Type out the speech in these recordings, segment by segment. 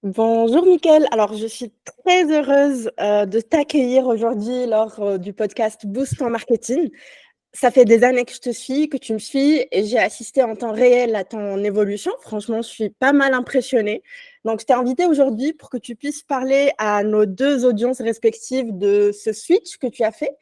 Bonjour Mickaël, alors je suis très heureuse de t'accueillir aujourd'hui lors du podcast Boost en marketing. Ça fait des années que je te suis, que tu me suis et j'ai assisté en temps réel à ton évolution. Franchement, je suis pas mal impressionnée. Donc, je t'ai invité aujourd'hui pour que tu puisses parler à nos deux audiences respectives de ce switch que tu as fait.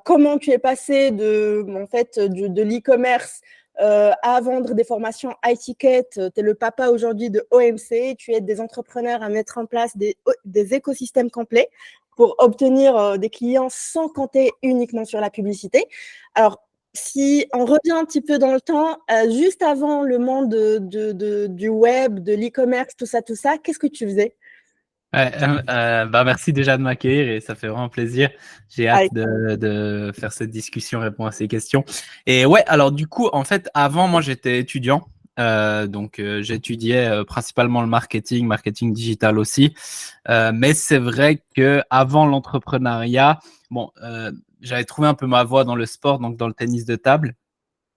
Comment tu es passé de l'e-commerce à vendre des formations high-ticket. Tu es le papa aujourd'hui de OMC. Tu aides des entrepreneurs à mettre en place des écosystèmes complets pour obtenir des clients sans compter uniquement sur la publicité. Alors, si on revient un petit peu dans le temps, juste avant le monde du web, de l'e-commerce, tout ça, qu'est-ce que tu faisais? Merci déjà de m'accueillir et ça fait vraiment plaisir. J'ai hâte Avec- de faire cette discussion, répondre à ces questions. Et ouais, alors du coup, en fait, avant, moi, j'étais étudiant. J'étudiais principalement le marketing digital aussi. Mais c'est vrai que avant l'entrepreneuriat, bon, j'avais trouvé un peu ma voie dans le sport, donc dans le tennis de table,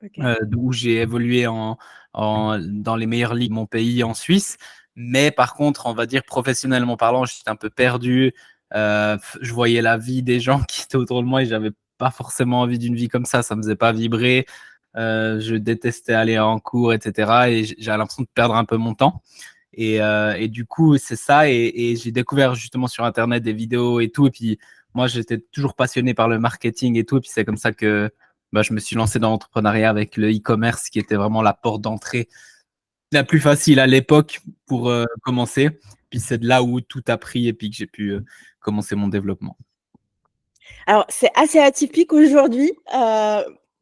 Ok. où j'ai évolué dans les meilleures ligues de mon pays en Suisse. Mais par contre, on va dire professionnellement parlant, j'étais un peu perdu. Je voyais la vie des gens qui étaient autour de moi et j'avais pas forcément envie d'une vie comme ça. Ça me faisait pas vibrer. Je détestais aller en cours, etc. Et j'avais l'impression de perdre un peu mon temps. Et du coup, c'est ça. Et j'ai découvert justement sur Internet des vidéos et tout. Et puis, moi, j'étais toujours passionné par le marketing et tout. Et puis, c'est comme ça que je me suis lancé dans l'entrepreneuriat avec le e-commerce, qui était vraiment la porte d'entrée la plus facile à l'époque pour commencer. Puis, c'est de là où tout a pris et puis que j'ai pu commencer mon développement. Alors, c'est assez atypique aujourd'hui.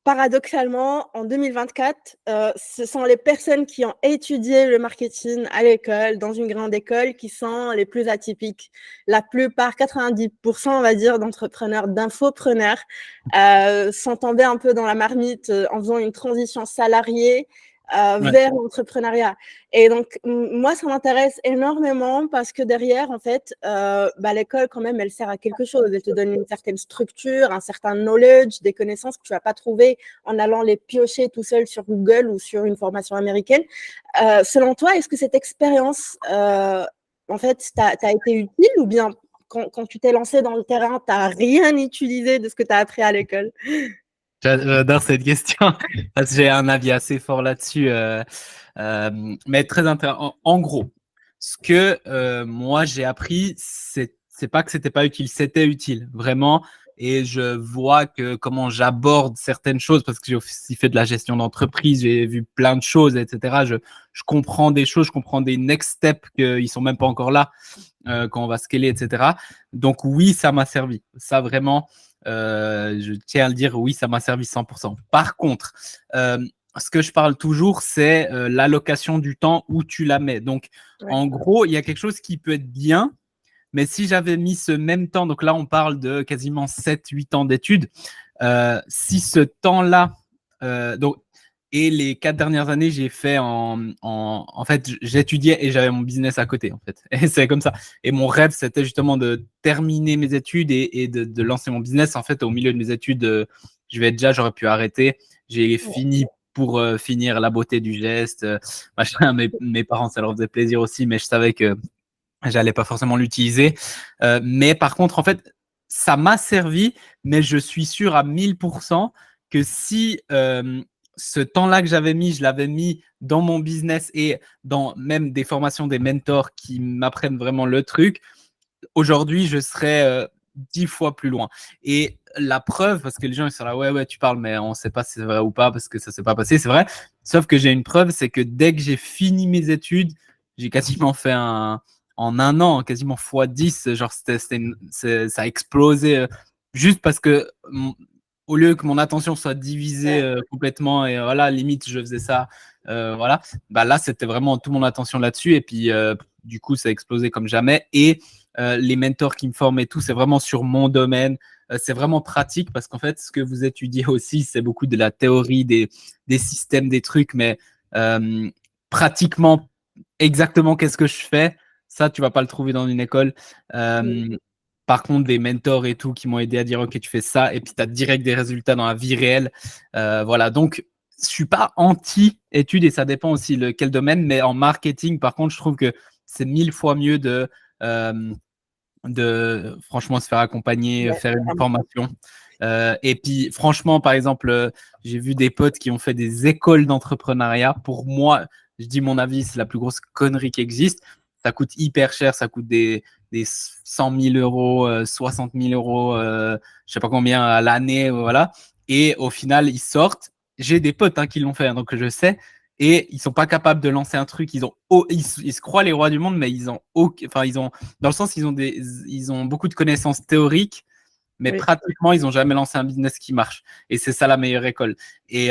Paradoxalement, en 2024, ce sont les personnes qui ont étudié le marketing à l'école, dans une grande école, qui sont les plus atypiques. La plupart, 90%, on va dire, d'entrepreneurs, d'infopreneurs, sont tombés un peu dans la marmite en faisant une transition salariée Ouais. vers l'entrepreneuriat. Et donc, moi, ça m'intéresse énormément parce que derrière, en fait, l'école, quand même, elle sert à quelque chose. Elle te donne une certaine structure, un certain knowledge, des connaissances que tu vas pas trouver en allant les piocher tout seul sur Google ou sur une formation américaine. Selon toi, est-ce que cette expérience, en fait, t'a été utile ou bien quand tu t'es lancé dans le terrain, tu n'as rien utilisé de ce que tu as appris à l'école? J'adore cette question parce que j'ai un avis assez fort là-dessus, mais très intéressant. En gros, ce que moi j'ai appris, c'est pas que c'était pas utile, c'était utile vraiment. Et je vois que comment j'aborde certaines choses parce que j'ai aussi fait de la gestion d'entreprise, j'ai vu plein de choses, etc. Je comprends des choses, je comprends des next steps qu'ils sont même pas encore là quand on va scaler, etc. Donc oui, ça m'a servi. Ça vraiment, je tiens à le dire, oui, ça m'a servi 100%. Par contre, ce que je parle toujours, c'est l'allocation du temps où tu la mets. Donc, Ouais. en gros, il y a quelque chose qui peut être bien, mais si j'avais mis ce même temps, donc là, on parle de quasiment 7-8 ans d'études, si ce temps-là, donc, et les 4 dernières années, j'ai fait en fait, j'étudiais et j'avais mon business à côté, en fait. Et c'est comme ça. Et mon rêve, c'était justement de terminer mes études et de lancer mon business. En fait, au milieu de mes études, j'aurais pu arrêter. J'ai fini pour finir la beauté du geste. Machin. Mes parents, ça leur faisait plaisir aussi, mais je savais que j'allais pas forcément l'utiliser. Mais par contre, en fait, ça m'a servi, mais je suis sûr à 1000% que si ce temps-là que j'avais mis, je l'avais mis dans mon business et dans même des formations des mentors qui m'apprennent vraiment le truc, aujourd'hui, je serais 10 fois plus loin. Et la preuve, parce que les gens ils sont là, ouais, ouais, tu parles, mais on ne sait pas si c'est vrai ou pas parce que ça ne s'est pas passé, c'est vrai. Sauf que j'ai une preuve, c'est que dès que j'ai fini mes études, j'ai quasiment fait en un an, quasiment x10, genre ça a explosé juste parce que au lieu que mon attention soit divisée Ouais. complètement et voilà, limite je faisais ça, voilà, bah là c'était vraiment toute mon attention là-dessus et puis du coup ça a explosé comme jamais et les mentors qui me forment et tout, c'est vraiment sur mon domaine. C'est vraiment pratique parce qu'en fait, ce que vous étudiez aussi, c'est beaucoup de la théorie, des systèmes, des trucs, mais pratiquement exactement qu'est-ce que je fais, ça, tu vas pas le trouver dans une école. Euh, Par contre, des mentors et tout qui m'ont aidé à dire, OK, tu fais ça, et puis tu as direct des résultats dans la vie réelle. Voilà, donc je suis pas anti-études et ça dépend aussi quel domaine, mais en marketing, par contre, je trouve que c'est 1000 fois mieux de franchement se faire accompagner, Ouais, faire une formation. Et puis, franchement, par exemple, j'ai vu des potes qui ont fait des écoles d'entrepreneuriat. Pour moi, je dis mon avis, c'est la plus grosse connerie qui existe. Ça coûte hyper cher, ça coûte des 100 000 euros, 60 000 euros, je sais pas combien à l'année, voilà. Et au final, ils sortent. J'ai des potes qui l'ont fait, donc je sais. Et ils sont pas capables de lancer un truc. Ils se croient les rois du monde, mais ils ont dans le sens ils ont beaucoup de connaissances théoriques, mais oui. pratiquement ils n'ont jamais lancé un business qui marche. Et c'est ça la meilleure école. Et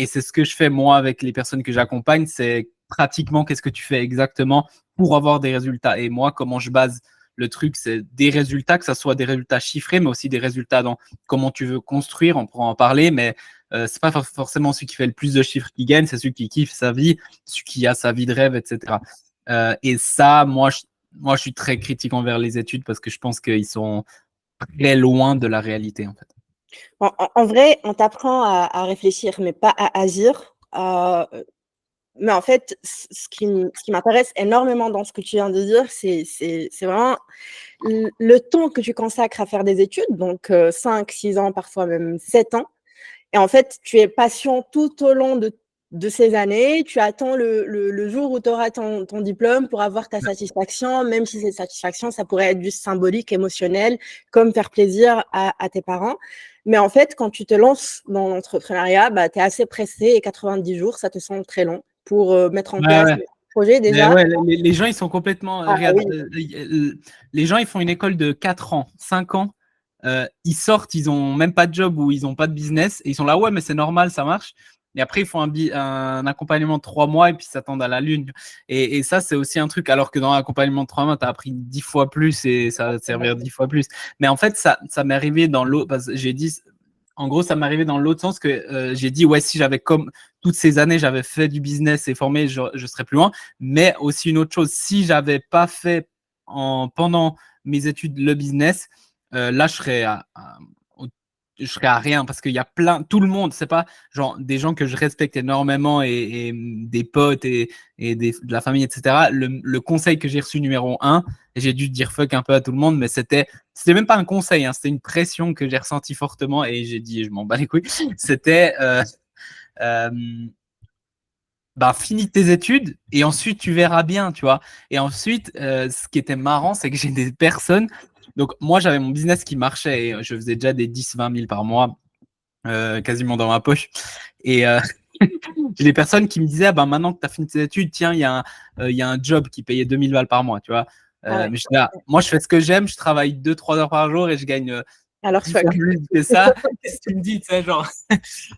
c'est ce que je fais moi avec les personnes que j'accompagne, c'est pratiquement qu'est-ce que tu fais exactement pour avoir des résultats. Et moi, comment je base le truc, c'est des résultats, que ce soit des résultats chiffrés, mais aussi des résultats dans comment tu veux construire. On pourra en parler, mais c'est pas forcément celui qui fait le plus de chiffres qui gagne, c'est celui qui kiffe sa vie, celui qui a sa vie de rêve, etc. Et ça, moi, je suis très critique envers les études parce que je pense qu'ils sont très loin de la réalité, en fait. En vrai, on t'apprend à réfléchir, mais pas à agir. Mais en fait, ce qui m'intéresse énormément dans ce que tu viens de dire, c'est vraiment le temps que tu consacres à faire des études, donc 5, 6 ans, parfois même 7 ans. Et en fait, tu es patient tout au long de ces années. Tu attends le jour où tu auras ton diplôme pour avoir ta satisfaction, même si cette satisfaction, ça pourrait être juste symbolique, émotionnel, comme faire plaisir à tes parents. Mais en fait, quand tu te lances dans l'entrepreneuriat, bah, tu es assez pressé et 90 jours, ça te semble très long pour mettre en Ouais, place ouais. le projet Mais déjà. ouais, les gens, ils sont complètement. Ah Regarde, oui, les gens, ils font une école de 4 ans, 5 ans. Ils sortent, ils ont même pas de job ou ils ont pas de business. Et ils sont là, ouais, mais c'est normal, ça marche. Et après, ils font un accompagnement de 3 mois et puis ils s'attendent à la lune. Et ça, c'est aussi un truc. Alors que dans l'accompagnement de 3 mois, tu as appris 10 fois plus et ça va te servir 10 fois plus. Mais en fait, ça m'est arrivé dans l'autre. Parce que j'ai dit. En gros, ça m'est arrivé dans l'autre sens que j'ai dit, ouais, si j'avais comme toutes ces années, j'avais fait du business et formé, je serais plus loin. Mais aussi une autre chose, si j'avais pas fait pendant mes études le business, là, je serais à rien parce qu'il y a tout le monde, c'est pas genre des gens que je respecte énormément et des potes et de la famille, etc. Le conseil que j'ai reçu numéro 1, et j'ai dû dire fuck un peu à tout le monde, mais c'était même pas un conseil, c'était une pression que j'ai ressentie fortement et j'ai dit je m'en bats les couilles. C'était euh, bah, finis tes études et ensuite tu verras bien, tu vois. Et ensuite, ce qui était marrant, c'est que j'ai des personnes. Donc, moi, j'avais mon business qui marchait et je faisais déjà des 10-20 000 par mois, quasiment dans ma poche. Et j'ai des personnes qui me disaient, ah, ben, maintenant que tu as fini tes études, tiens, il y a un job qui payait 2000 balles par mois, tu vois. ah ouais. Mais moi, je fais ce que j'aime, je travaille 2-3 heures par jour et je gagne Alors, 10 fois fuck. plus que ça. Qu'est-ce que tu me dis, tu sais, genre.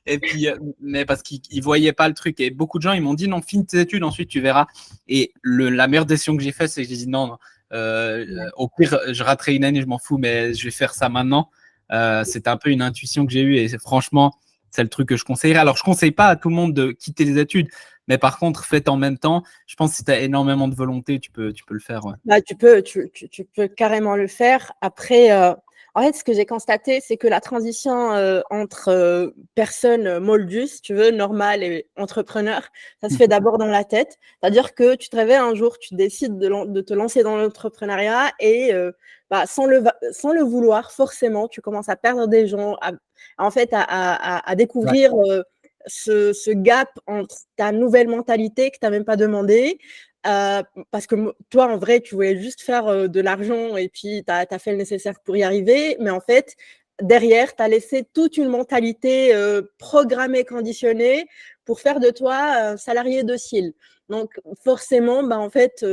Et puis, mais parce qu'ils voyaient pas le truc. Et beaucoup de gens, ils m'ont dit, non, finis tes études, ensuite tu verras. Et la meilleure décision que j'ai faite, c'est que j'ai dit, non, non. Au pire, je raterai une année, je m'en fous, mais je vais faire ça maintenant. C'était un peu une intuition que j'ai eue et franchement, c'est le truc que je conseillerais. Alors, je conseille pas à tout le monde de quitter les études, mais par contre, faites en même temps. Je pense que si tu as énormément de volonté, tu peux le faire. Ouais. Bah, tu peux carrément le faire. Après, en fait, ce que j'ai constaté, c'est que la transition entre personne moldus, si tu veux, normale et entrepreneur, ça se fait d'abord dans la tête. C'est-à-dire que tu te réveilles un jour, tu décides de te lancer dans l'entrepreneuriat et bah, sans le vouloir, forcément, tu commences à perdre des gens, en fait, à Ouais. découvrir ce gap entre ta nouvelle mentalité que tu n'as même pas demandé. Parce que toi, en vrai, tu voulais juste faire de l'argent et puis tu as fait le nécessaire pour y arriver. Mais en fait, derrière, tu as laissé toute une mentalité programmée, conditionnée pour faire de toi un salarié docile. Donc, forcément, bah, en fait,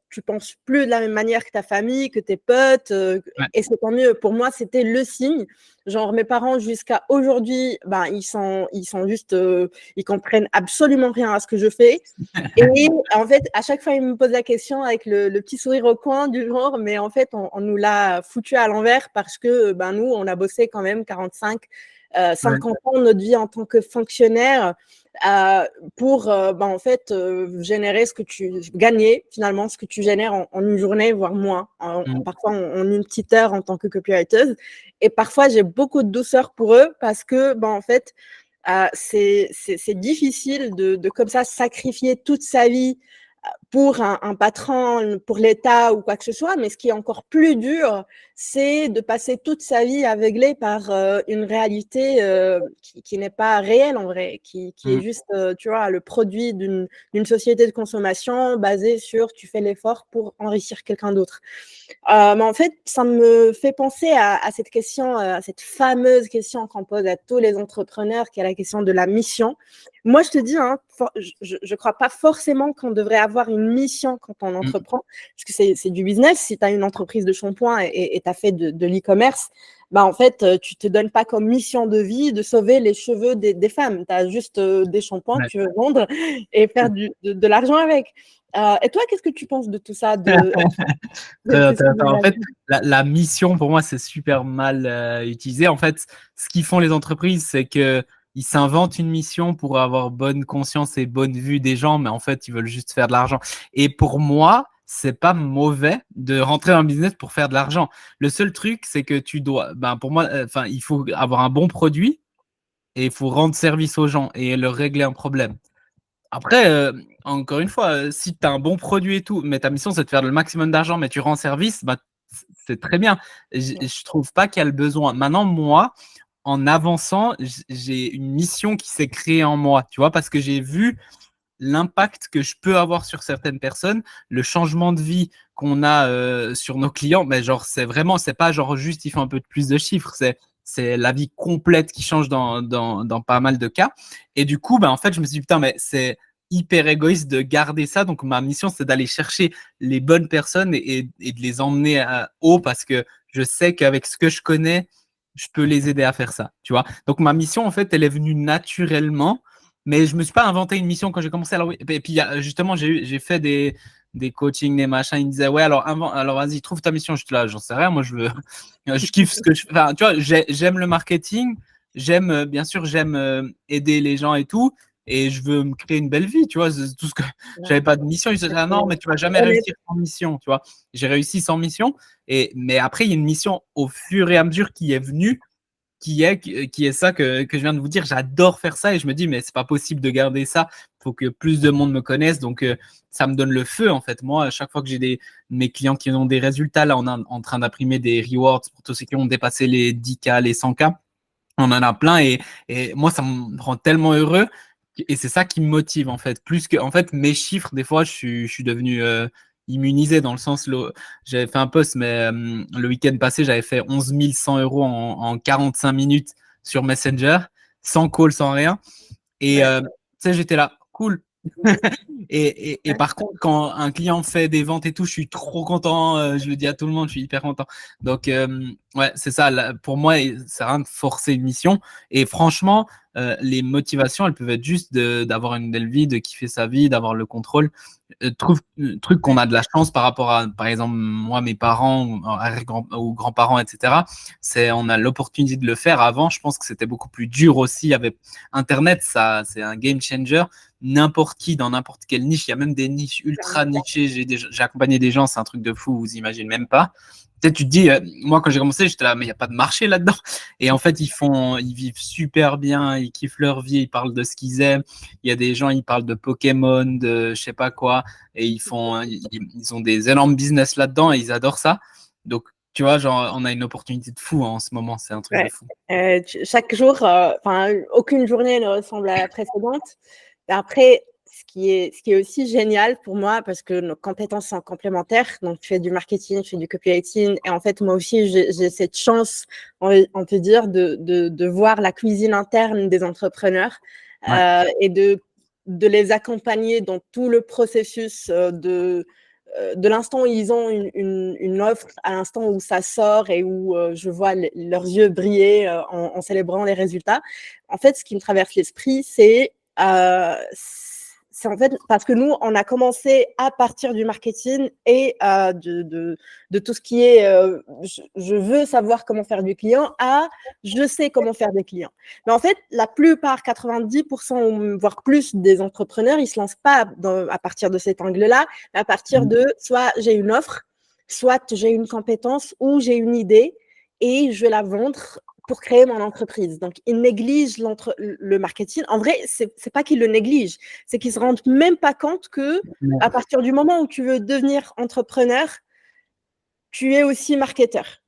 tu penses plus de la même manière que ta famille, que tes potes, Ouais. et c'est tant mieux. Pour moi, c'était le signe. Genre, mes parents, jusqu'à aujourd'hui, bah, ils sont juste, ils comprennent absolument rien à ce que je fais. Et en fait, à chaque fois, ils me posent la question avec le petit sourire au coin du genre, mais en fait, on nous l'a foutu à l'envers parce que ben, nous, on a bossé quand même 45, Ouais. 50 ans de notre vie en tant que fonctionnaire pour ben, en fait générer gagner finalement ce que tu génères en une journée, voire moins, parfois en une petite heure en tant que copywriter. Et parfois, j'ai beaucoup de douceur pour eux parce que ben, en fait, c'est difficile de comme ça sacrifier toute sa vie pour un patron, pour l'État ou quoi que ce soit, mais ce qui est encore plus dur, c'est de passer toute sa vie aveuglé par une réalité qui n'est pas réelle en vrai, qui est juste, tu vois, le produit d'une société de consommation basée sur tu fais l'effort pour enrichir quelqu'un d'autre. Mais en fait, ça me fait penser à cette question, à cette fameuse question qu'on pose à tous les entrepreneurs, qui est la question de la mission. Moi, je te dis, hein, je ne crois pas forcément qu'on devrait avoir une mission quand on entreprend, parce que c'est du business. Si tu as une entreprise de shampoing et tu as fait de l'e-commerce, bah, en fait, tu ne te donnes pas comme mission de vie de sauver les cheveux des femmes. Tu as juste des shampoings que tu veux vendre et faire de l'argent avec. Et toi, qu'est-ce que tu penses de tout ça En fait, la mission, pour moi, c'est super mal utilisé. En fait, ce qu'ils font les entreprises, c'est que ils s'inventent une mission pour avoir bonne conscience et bonne vue des gens, mais en fait, ils veulent juste faire de l'argent. Et pour moi, c'est pas mauvais de rentrer dans le business pour faire de l'argent. Le seul truc, c'est que tu dois, pour moi, il faut avoir un bon produit et il faut rendre service aux gens et leur régler un problème. Après, encore une fois, si tu as un bon produit et tout, mais ta mission c'est de faire le maximum d'argent, mais tu rends service, c'est très bien. Je trouve pas qu'il y a le besoin. Maintenant, moi, en avançant, j'ai une mission qui s'est créée en moi, tu vois, parce que j'ai vu l'impact que je peux avoir sur certaines personnes, le changement de vie qu'on a sur nos clients, mais genre c'est pas genre juste il faut un peu plus de chiffres, c'est la vie complète qui change dans pas mal de cas. Et du coup, en fait, je me suis dit, putain, mais c'est hyper égoïste de garder ça. Donc, ma mission, c'est d'aller chercher les bonnes personnes et de les emmener haut parce que je sais qu'avec ce que je connais, je peux les aider à faire ça, tu vois. Donc, ma mission, en fait, elle est venue naturellement, mais je me suis pas inventé une mission quand j'ai commencé. Alors, oui, et puis, justement, j'ai fait des coachings, des machins. Ils me disaient, ouais, alors vas-y, trouve ta mission. Je te là, j'en sais rien. Moi, je kiffe ce que je fais. Enfin, tu vois, j'aime le marketing. Bien sûr, j'aime aider les gens et tout. Et je veux me créer une belle vie, tu vois. C'est tout ce que j'avais pas de mission. Ils se disaient, ah non, mais tu vas jamais réussir sans mission, tu vois. J'ai réussi sans mission. Mais après, il y a une mission au fur et à mesure qui est venue qui est ça que je viens de vous dire. J'adore faire ça et je me dis, mais c'est pas possible de garder ça. Il faut que plus de monde me connaisse. Donc, ça me donne le feu, en fait. Moi, à chaque fois que j'ai mes clients qui ont des résultats, là, on est en train d'imprimer des rewards pour tous ceux qui ont dépassé les 10K, les 100K. On en a plein et moi, ça me rend tellement heureux. Et c'est ça qui me motive, en fait. Plus que, en fait, mes chiffres, des fois, je suis devenu immunisé dans le sens, j'avais fait un post, mais le week-end passé, j'avais fait 11 100 euros en 45 minutes sur Messenger, sans call, sans rien. Et tu sais, j'étais là, cool. Et par contre, quand un client fait des ventes et tout, je suis trop content. Je le dis à tout le monde, je suis hyper content. Donc, ouais, c'est ça. Pour moi, c'est rien de forcer une mission. Et franchement, les motivations, elles peuvent être juste d'avoir une belle vie, de kiffer sa vie, d'avoir le contrôle. Truc qu'on a de la chance par rapport à, par exemple, moi, mes parents ou grands-parents, etc. On a l'opportunité de le faire. Avant, je pense que c'était beaucoup plus dur aussi. Il y avait Internet, ça, c'est un game changer. N'importe qui, dans n'importe quelle niche, il y a même des niches ultra nichées. J'ai accompagné des gens, c'est un truc de fou, vous imaginez même pas. Peut-être tu te dis, moi quand j'ai commencé, j'étais là, mais il n'y a pas de marché là-dedans. Et en fait, ils vivent super bien, ils kiffent leur vie, ils parlent de ce qu'ils aiment. Il y a des gens, ils parlent de Pokémon, de je sais pas quoi, et ils ont des énormes business là-dedans et ils adorent ça. Donc, tu vois, genre, on a une opportunité de fou en ce moment, c'est un truc de fou. Chaque jour, aucune journée ne ressemble à la précédente. Après, ce qui est aussi génial pour moi, parce que nos compétences sont complémentaires, donc tu fais du marketing, tu fais du copywriting, et en fait, moi aussi, j'ai cette chance, on peut dire, de voir la cuisine interne des entrepreneurs et de les accompagner dans tout le processus de l'instant où ils ont une offre à l'instant où ça sort et où je vois leurs yeux briller en célébrant les résultats. En fait, ce qui me traverse l'esprit, c'est en fait parce que nous, on a commencé à partir du marketing et de tout ce qui est je veux savoir comment faire du client à je sais comment faire des clients. Mais en fait, la plupart, 90%, voire plus des entrepreneurs, ils ne se lancent pas à partir de cet angle-là, mais à partir de soit j'ai une offre, soit j'ai une compétence ou j'ai une idée et je vais la vendre pour créer mon entreprise. Donc, ils négligent le marketing. En vrai, c'est pas qu'ils le négligent, c'est qu'ils se rendent même pas compte que à partir du moment où tu veux devenir entrepreneur, tu es aussi marketeur.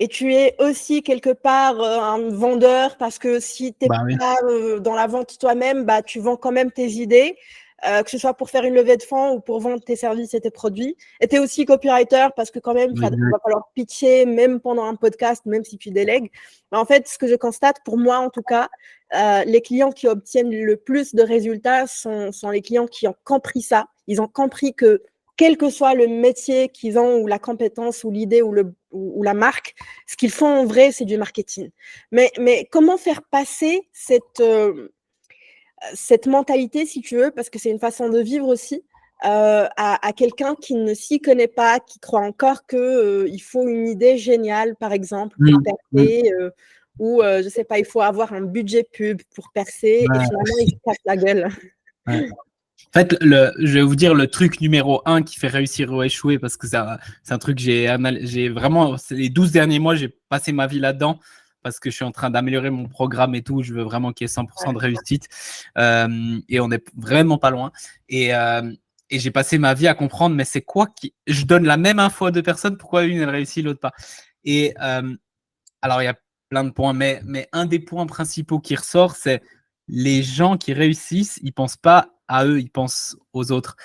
Et tu es aussi quelque part un vendeur, parce que si tu n'es pas dans la vente toi-même, tu vends quand même tes idées, que ce soit pour faire une levée de fonds ou pour vendre tes services et tes produits. Et tu es aussi copywriter, parce que quand même, il va falloir pitcher même pendant un podcast, même si tu délègues. Mais en fait, ce que je constate, pour moi en tout cas, les clients qui obtiennent le plus de résultats sont les clients qui ont compris ça. Ils ont compris que quel que soit le métier qu'ils ont, ou la compétence, ou l'idée, ou la marque, ce qu'ils font en vrai, c'est du marketing. Mais comment faire passer cette mentalité, si tu veux, parce que c'est une façon de vivre aussi, à quelqu'un qui ne s'y connaît pas, qui croit encore qu'il faut une idée géniale, par exemple, pour percer, ou je ne sais pas, il faut avoir un budget pub pour percer, et finalement, il se casse la gueule. Ouais. En fait, je vais vous dire le truc numéro 1 qui fait réussir ou échouer, parce que c'est un truc que j'ai vraiment, les 12 derniers mois, j'ai passé ma vie là-dedans, parce que je suis en train d'améliorer mon programme et tout. Je veux vraiment qu'il y ait 100% de réussite. Et on n'est vraiment pas loin. Et j'ai passé ma vie à comprendre, mais c'est quoi je donne la même info à deux personnes, pourquoi une elle réussit, l'autre pas. Et alors, il y a plein de points, mais un des points principaux qui ressort, c'est les gens qui réussissent, ils pensent pas à eux, ils pensent aux autres.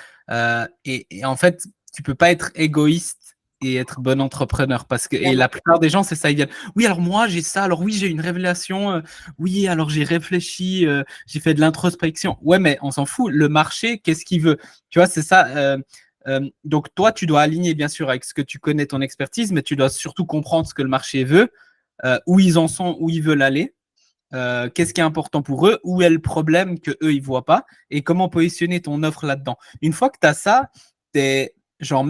Et en fait, tu peux pas être égoïste et être bon entrepreneur, parce que et la plupart des gens, c'est ça, ils viennent. Oui, alors moi j'ai ça, alors oui j'ai une révélation, oui alors j'ai réfléchi, j'ai fait de l'introspection. Ouais, mais on s'en fout. Le marché, qu'est-ce qu'il veut? Tu vois, c'est ça. Donc toi, tu dois aligner bien sûr avec ce que tu connais, ton expertise, mais tu dois surtout comprendre ce que le marché veut, où ils en sont, où ils veulent aller. Qu'est-ce qui est important pour eux, où est le problème que eux ils voient pas, et comment positionner ton offre là-dedans. Une fois que tu as ça, t'es genre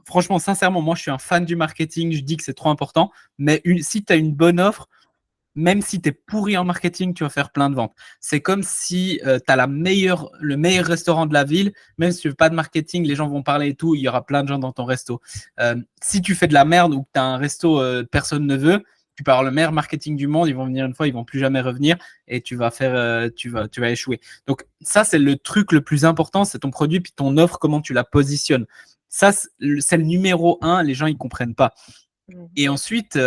franchement, sincèrement, moi je suis un fan du marketing, je dis que c'est trop important, mais si tu as une bonne offre, même si tu es pourri en marketing, tu vas faire plein de ventes. C'est comme si tu as le meilleur restaurant de la ville, même si tu ne fais pas de marketing, les gens vont parler et tout, il y aura plein de gens dans ton resto. Si tu fais de la merde ou que tu as un resto, personne ne veut, tu peux avoir le meilleur marketing du monde, ils vont venir une fois, ils vont plus jamais revenir, et tu vas échouer. Donc ça, c'est le truc le plus important, c'est ton produit puis ton offre, comment tu la positionnes. Ça, c'est le numéro 1, les gens ils comprennent pas. Et ensuite,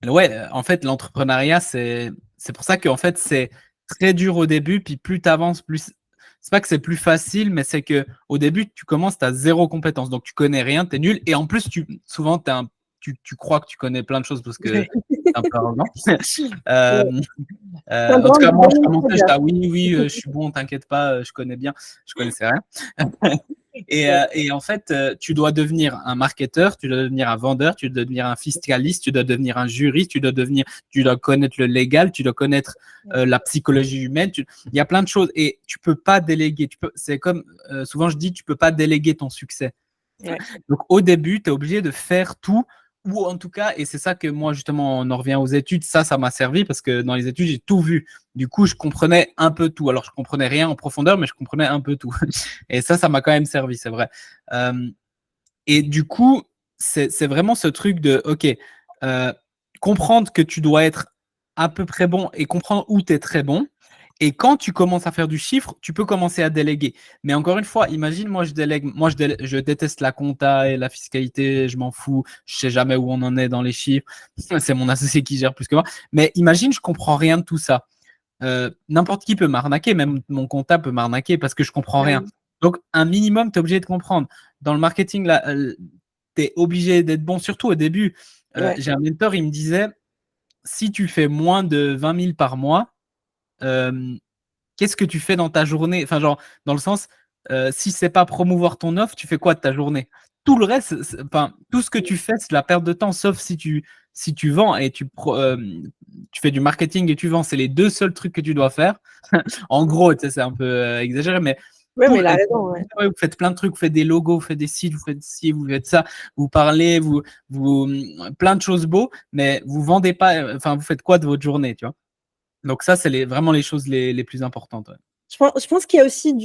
ouais, en fait, l'entrepreneuriat, c'est pour ça qu'en fait, c'est très dur au début, puis plus tu avances, plus. C'est pas que c'est plus facile, mais c'est que au début, tu commences, tu as zéro compétence, donc tu connais rien, tu es nul, et en plus, souvent, tu crois que tu connais plein de choses parce que c'est un peu arrogant. En tout cas, moi, je commençais, j'étais oui, je suis bon, t'inquiète pas, je connais bien, je connaissais rien. Et en fait, tu dois devenir un marketeur, tu dois devenir un vendeur, tu dois devenir un fiscaliste, tu dois devenir un juriste, tu dois connaître le légal, tu dois connaître la psychologie humaine. Il y a plein de choses, et tu peux pas déléguer. C'est comme souvent je dis, tu peux pas déléguer ton succès. Ouais. Donc au début, tu es obligé de faire tout, ou en tout cas, et c'est ça que moi justement, on en revient aux études, ça m'a servi, parce que dans les études, j'ai tout vu. Du coup, je comprenais un peu tout. Alors, je comprenais rien en profondeur, mais je comprenais un peu tout. Et ça m'a quand même servi, c'est vrai. Et du coup, c'est vraiment ce truc de, OK, comprendre que tu dois être à peu près bon et comprendre où tu es très bon. Et quand tu commences à faire du chiffre, tu peux commencer à déléguer. Mais encore une fois, imagine, moi, je délègue. Moi, je déteste la compta et la fiscalité. Je m'en fous. Je sais jamais où on en est dans les chiffres. C'est mon associé qui gère plus que moi. Mais imagine, je comprends rien de tout ça. N'importe qui peut m'arnaquer. Même mon comptable peut m'arnaquer parce que je comprends rien. Donc, un minimum, tu es obligé de comprendre. Dans le marketing, là, tu es obligé d'être bon, surtout au début. J'ai un mentor, il me disait, si tu fais moins de 20 000 par mois, qu'est-ce que tu fais dans ta journée? Enfin, genre, dans le sens, si c'est pas promouvoir ton offre, tu fais quoi de ta journée? Tout le reste, tout ce que tu fais, c'est de la perte de temps, sauf si tu vends et tu fais du marketing et tu vends. C'est les deux seuls trucs que tu dois faire. En gros, tu sais, c'est un peu exagéré, mais oui, mais il a raison. Ouais. Vous faites plein de trucs, vous faites des logos, vous faites des sites, vous faites ci, vous faites ça, vous parlez, vous plein de choses beaux, mais vous vendez pas. Enfin, vous faites quoi de votre journée, tu vois? Donc ça, c'est vraiment les choses les plus importantes. Ouais. Je pense qu'il y a aussi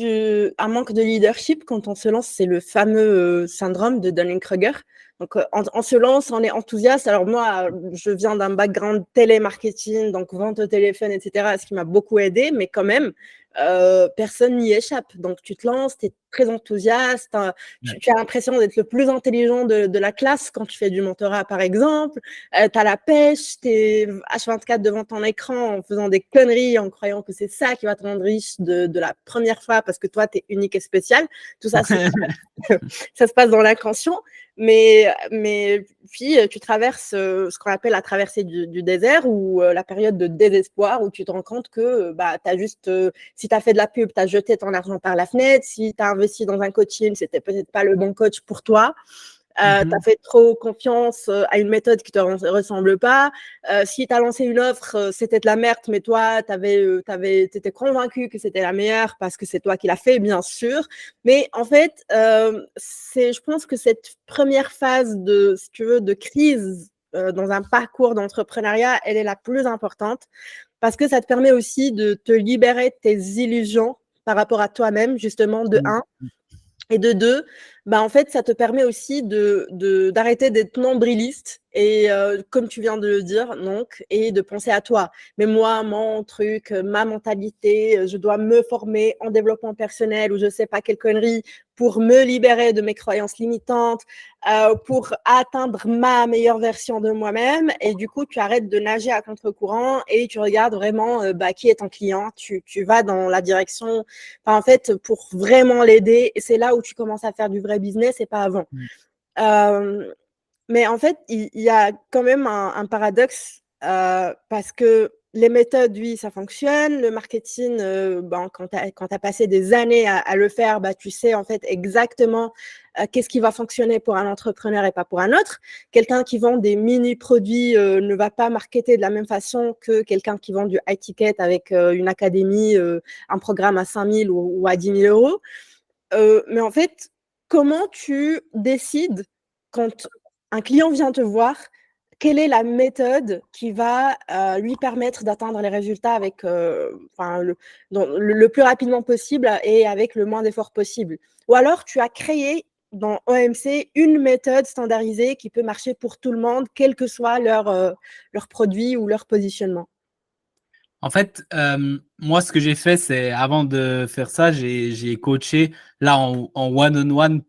un manque de leadership quand on se lance. C'est le fameux syndrome de Dunning-Kruger. Donc, on se lance, on est enthousiaste. Alors moi, je viens d'un background télémarketing, donc vente au téléphone, etc., ce qui m'a beaucoup aidé, mais quand même, personne n'y échappe. Donc, tu te lances, tu es très enthousiaste, tu as l'impression d'être le plus intelligent de la classe quand tu fais du mentorat, par exemple. Tu as la pêche, tu es H24 devant ton écran en faisant des conneries, en croyant que c'est ça qui va te rendre riche de la première fois parce que toi, tu es unique et spécial. Tout ça, ça se passe dans l'inconscient. Mais puis, tu traverses ce qu'on appelle la traversée du désert ou la période de désespoir où tu te rends compte que tu as juste, si tu as fait de la pub, tu as jeté ton argent par la fenêtre. Si tu as investi dans un coaching, c'était peut-être pas le bon coach pour toi. Tu as fait trop confiance à une méthode qui ne te ressemble pas. Si tu as lancé une offre, c'était de la merde, mais toi, tu étais convaincu que c'était la meilleure parce que c'est toi qui l'as fait, bien sûr. Mais en fait, je pense que cette première phase de, si tu veux, de crise dans un parcours d'entrepreneuriat, elle est la plus importante parce que ça te permet aussi de te libérer de tes illusions par rapport à toi-même, justement, de un. Et de deux, en fait, ça te permet aussi d'arrêter d'être nombriliste et, comme tu viens de le dire, donc, et de penser à toi. Mais moi, mon truc, ma mentalité, je dois me former en développement personnel ou je sais pas quelle connerie pour me libérer de mes croyances limitantes, pour atteindre ma meilleure version de moi-même. Et du coup, tu arrêtes de nager à contre-courant et tu regardes vraiment qui est ton client. Tu vas dans la direction, en fait, pour vraiment l'aider. Et c'est là où tu commences à faire du vrai business et pas avant. Mais en fait, il y a quand même un paradoxe parce que les méthodes, oui, ça fonctionne. Le marketing, quand tu as passé des années à le faire, tu sais en fait exactement qu'est-ce qui va fonctionner pour un entrepreneur et pas pour un autre. Quelqu'un qui vend des mini-produits ne va pas marketer de la même façon que quelqu'un qui vend du high ticket avec une académie, un programme à 5 000 ou à 10 000 euros. Mais en fait, comment tu décides quand un client vient te voir, quelle est la méthode qui va lui permettre d'atteindre les résultats avec, le plus rapidement possible et avec le moins d'efforts possible? Ou alors, tu as créé dans OMC une méthode standardisée qui peut marcher pour tout le monde, quel que soit leur produit ou leur positionnement. En fait, moi, ce que j'ai fait, c'est avant de faire ça, j'ai coaché là en one-on-one,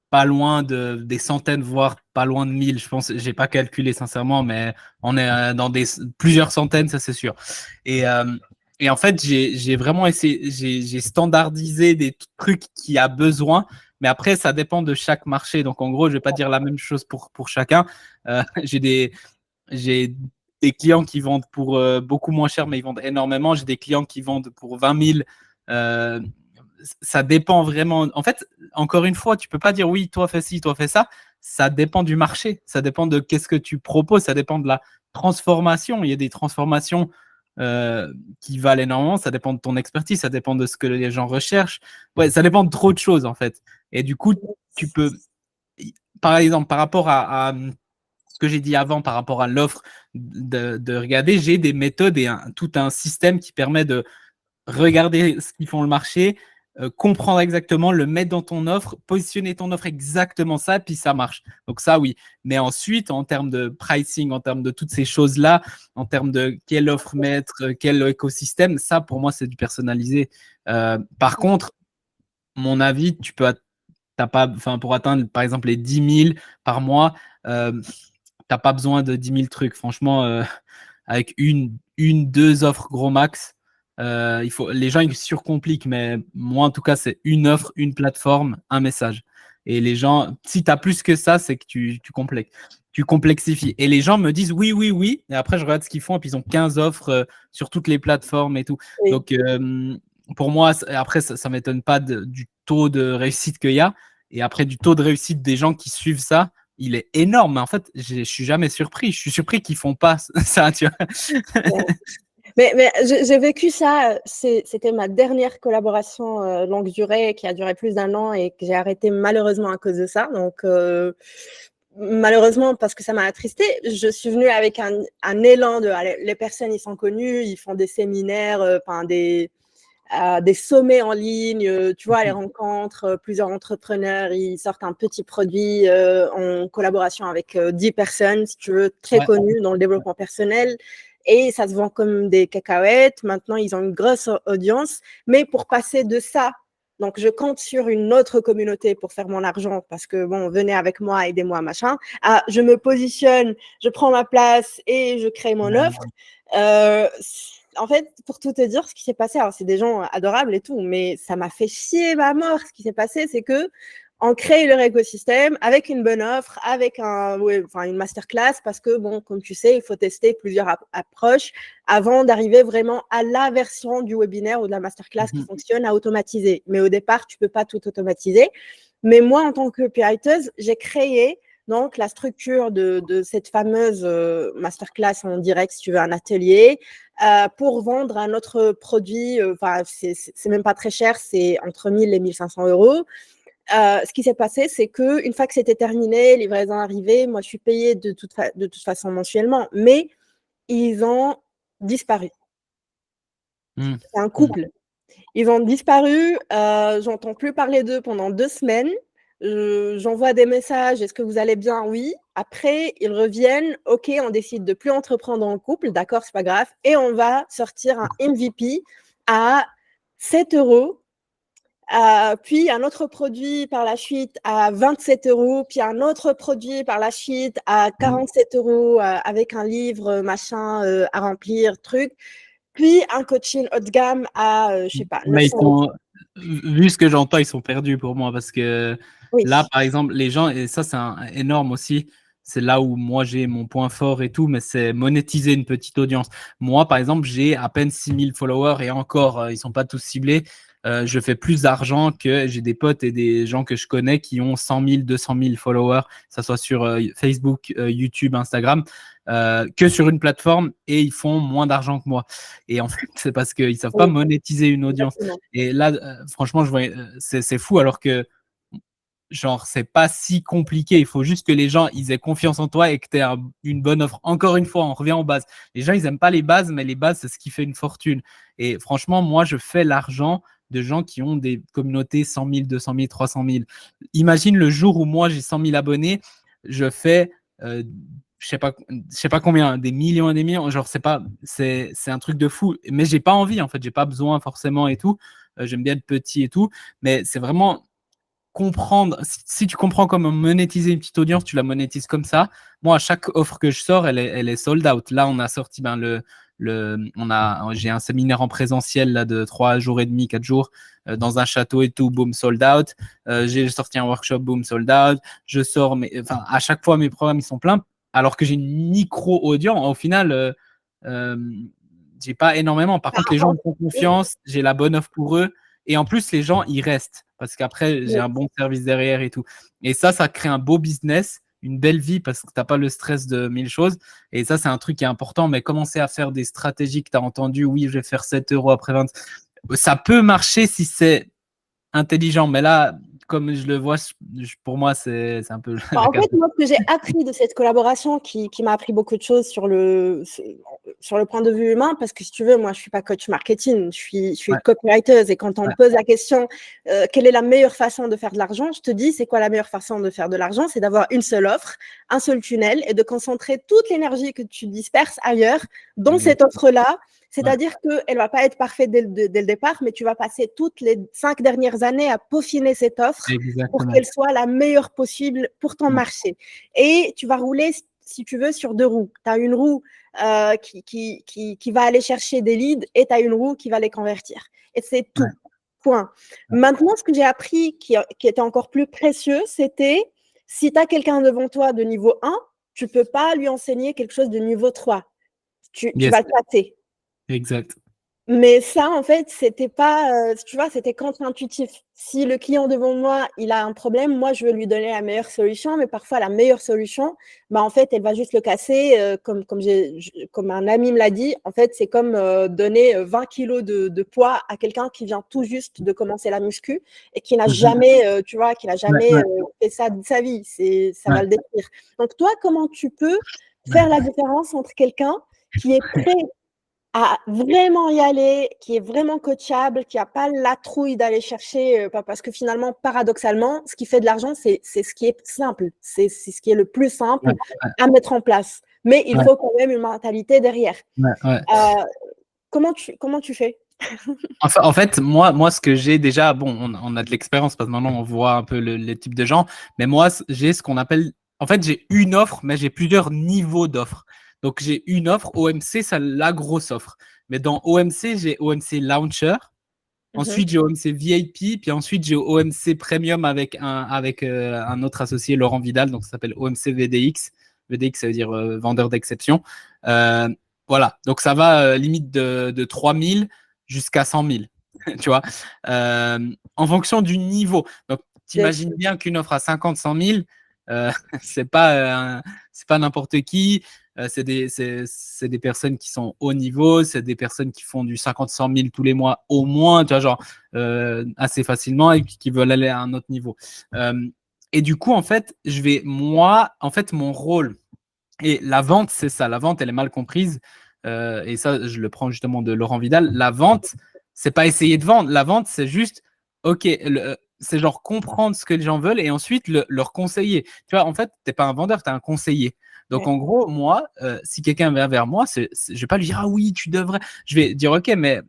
pas loin des centaines, voire pas loin de 1000. Je pense, j'ai pas calculé sincèrement, mais on est dans plusieurs centaines, ça c'est sûr. Et en fait, j'ai vraiment essayé, j'ai standardisé des trucs qui a besoin, mais après, ça dépend de chaque marché. Donc, en gros, je vais pas dire la même chose pour chacun. J'ai des clients qui vendent pour beaucoup moins cher, mais ils vendent énormément. J'ai des clients qui vendent pour 20 000. Ça dépend vraiment. En fait, encore une fois, tu peux pas dire oui, toi fais ci, toi fais ça. Ça dépend du marché. Ça dépend de qu'est-ce que tu proposes. Ça dépend de la transformation. Il y a des transformations qui valent énormément. Ça dépend de ton expertise. Ça dépend de ce que les gens recherchent. Ouais, ça dépend de trop de choses en fait. Et du coup, tu peux, par exemple, par rapport à ce que j'ai dit avant par rapport à l'offre, de regarder, j'ai des méthodes et tout un système qui permet de regarder ce qu'ils font le marché, comprendre exactement, le mettre dans ton offre, positionner ton offre exactement ça, puis ça marche. Donc ça, oui. Mais ensuite, en termes de pricing, en termes de toutes ces choses-là, en termes de quelle offre mettre, quel écosystème, ça, pour moi, c'est du personnalisé. Par contre, mon avis, tu peux t'as pas, pour atteindre, par exemple, les 10 000 par mois, t'as pas besoin de 10 000 trucs. Franchement, avec deux offres gros max, les gens ils surcompliquent, mais moi en tout cas, c'est une offre, une plateforme, un message. Et les gens, si tu as plus que ça, c'est que tu complexifies. Et les gens me disent oui, oui, oui. Et après, je regarde ce qu'ils font et puis ils ont 15 offres sur toutes les plateformes et tout. Oui. Donc, pour moi, après, ça ne m'étonne pas du taux de réussite qu'il y a. Et après, du taux de réussite des gens qui suivent ça, il est énorme. Mais en fait, je suis jamais surpris. Je suis surpris qu'ils font pas ça, tu vois. Mais j'ai vécu ça. C'était ma dernière collaboration longue durée qui a duré plus d'1 an et que j'ai arrêté malheureusement à cause de ça. Donc, malheureusement, parce que ça m'a attristée, je suis venue avec un élan de les personnes, ils sont connues, ils font des séminaires, des sommets en ligne, tu vois, les rencontres, plusieurs entrepreneurs, ils sortent un petit produit en collaboration avec 10 personnes, si tu veux, très connues dans le développement personnel. Et ça se vend comme des cacahuètes. Maintenant, ils ont une grosse audience. Mais pour passer de ça, donc je compte sur une autre communauté pour faire mon argent parce que, bon, venez avec moi, aidez-moi, machin. Ah, je me positionne, je prends ma place et je crée mon offre. En fait, pour tout te dire, ce qui s'est passé, alors c'est des gens adorables et tout, mais ça m'a fait chier ma mort. Ce qui s'est passé, c'est que on crée leur écosystème avec une bonne offre, avec une masterclass, parce que, bon, comme tu sais, il faut tester plusieurs approches avant d'arriver vraiment à la version du webinaire ou de la masterclass qui fonctionne à automatiser. Mais au départ, tu peux pas tout automatiser. Mais moi, en tant que copywriter, j'ai créé donc la structure de cette fameuse masterclass en direct, si tu veux, un atelier, pour vendre un autre produit. C'est même pas très cher, c'est entre 1000 et 1500 euros. Ce qui s'est passé, c'est qu'une fois que c'était terminé, livraison arrivée, moi, je suis payée de toute façon mensuellement, mais ils ont disparu. C'est un couple. Ils ont disparu, j'entends plus parler d'eux pendant 2 semaines. J'envoie des messages, est-ce que vous allez bien? Oui. Après, ils reviennent, ok, on décide de plus entreprendre en couple, d'accord, c'est pas grave, et on va sortir un MVP à 7 euros. Puis un autre produit par la suite à 27 euros, puis un autre produit par la suite à 47 euros avec un livre machin à remplir, truc. Puis un coaching haut de gamme à, je sais pas, 900 euros. Vu ce que j'entends, ils sont perdus pour moi parce que Oui. là, par exemple, les gens, et ça, c'est énorme aussi, c'est là où moi j'ai mon point fort et tout, mais c'est monétiser une petite audience. Moi, par exemple, j'ai à peine 6000 followers et encore, ils sont pas tous ciblés. Je fais plus d'argent que j'ai des potes et des gens que je connais qui ont 100 000, 200 000 followers, que ce soit sur Facebook, YouTube, Instagram, que sur une plateforme et ils font moins d'argent que moi. Et en fait, c'est parce qu'ils savent pas monétiser une audience. Exactement. Et là, franchement, je vois, c'est fou alors que genre, c'est pas si compliqué. Il faut juste que les gens, ils aient confiance en toi et que tu aies une bonne offre. Encore une fois, on revient aux bases. Les gens, ils aiment pas les bases, mais les bases, c'est ce qui fait une fortune. Et franchement, moi, je fais l'argent de gens qui ont des communautés 100 000, 200 000, 300 000. Imagine le jour où moi, j'ai 100 000 abonnés, je fais, je sais pas combien, des millions et des millions. Genre, c'est un truc de fou. Mais j'ai pas envie, en fait. J'ai pas besoin forcément et tout. J'aime bien être petit et tout. Mais c'est vraiment comprendre, si tu comprends comment monétiser une petite audience, tu la monétises comme ça. Moi, à chaque offre que je sors, elle est sold out. Là, on a sorti j'ai un séminaire en présentiel là, de 3 jours et demi, 4 jours, dans un château et tout, boom, sold out. J'ai sorti un workshop, boom, sold out. Je sors, à chaque fois, mes programmes, ils sont pleins, alors que j'ai une micro-audience. Au final, j'ai pas énormément. Par contre, les gens me font confiance, j'ai la bonne offre pour eux. Et en plus, les gens, ils restent parce qu'après, j'ai un bon service derrière et tout. Et ça crée un beau business, une belle vie parce que tu n'as pas le stress de 1000 choses. Et ça, c'est un truc qui est important. Mais commencer à faire des stratégies que tu as entendues, oui, je vais faire 7 euros après 20. Ça peut marcher si c'est intelligent. Mais là, comme je le vois, pour moi, c'est un peu En fait, moi, ce que j'ai appris de cette collaboration qui m'a appris beaucoup de choses sur le point de vue humain, parce que si tu veux, moi, je ne suis pas coach marketing, je suis copywriter. Et quand on me pose la question, quelle est la meilleure façon de faire de l'argent, je te dis, c'est quoi la meilleure façon de faire de l'argent? C'est d'avoir une seule offre, un seul tunnel et de concentrer toute l'énergie que tu disperses ailleurs dans cette offre-là. C'est-à-dire qu'elle ne va pas être parfaite dès le départ, mais tu vas passer toutes les 5 dernières années à peaufiner cette offre pour qu'elle soit la meilleure possible pour ton marché. Et tu vas rouler, si tu veux, sur 2 roues. Tu as une roue qui va aller chercher des leads et tu as une roue qui va les convertir. Et c'est tout. Point. Maintenant, ce que j'ai appris qui était encore plus précieux, c'était si tu as quelqu'un devant toi de niveau 1, tu ne peux pas lui enseigner quelque chose de niveau 3. Tu vas le passer. Exact. Mais ça, en fait, c'était pas, tu vois, c'était contre-intuitif. Si le client devant moi, il a un problème, moi, je veux lui donner la meilleure solution, mais parfois, la meilleure solution, bah, en fait, elle va juste le casser. Comme un ami me l'a dit, en fait, c'est comme donner 20 kilos de poids à quelqu'un qui vient tout juste de commencer la muscu et qui n'a jamais, tu vois, qui n'a jamais fait ça de sa vie. Ça va le détruire. Donc, toi, comment tu peux faire la différence entre quelqu'un qui est prêt à vraiment y aller, qui est vraiment coachable, qui a pas la trouille d'aller chercher, parce que finalement, paradoxalement, ce qui fait de l'argent, c'est ce qui est simple. C'est ce qui est le plus simple Ouais, ouais, à mettre en place. Mais il ouais, faut quand même une mentalité derrière. ouais, ouais. Heu, comment tu fais? En fait, moi, ce que j'ai déjà, bon, on a de l'expérience parce que maintenant on voit un peu les types de gens, mais moi, j'ai ce qu'on appelle, en fait, j'ai une offre, mais j'ai plusieurs niveaux d'offres. Donc, j'ai une offre, OMC, c'est la grosse offre. Mais dans OMC, j'ai OMC Launcher, Mmh. ensuite j'ai OMC VIP, puis ensuite j'ai OMC Premium avec un autre associé, Laurent Vidal, donc ça s'appelle OMC VDX. VDX, ça veut dire vendeur d'exception. Euh, voilà, donc ça va limite de 3000 jusqu'à 100 000, tu vois, en fonction du niveau. Donc, Bien t'imagines sûr. bien qu'une offre à 50, 100 000, euh, c'est pas, c'est pas n'importe qui. C'est des personnes qui sont haut niveau, c'est des personnes qui font du 50, 100 000 tous les mois au moins, tu vois, genre assez facilement et qui veulent aller à un autre niveau. Et du coup, en fait, en fait, mon rôle, et la vente, c'est ça. La vente, elle est mal comprise. Et ça, je le prends justement de Laurent Vidal. La vente, c'est pas essayer de vendre. La vente, c'est juste, OK, c'est genre comprendre ce que les gens veulent et ensuite leur conseiller. Tu vois, en fait, t'es pas un vendeur, tu es un conseiller. Donc, Ouais. en gros, moi, si quelqu'un vient vers moi, je vais pas lui dire, ah oui, tu devrais. Je vais dire, OK, mais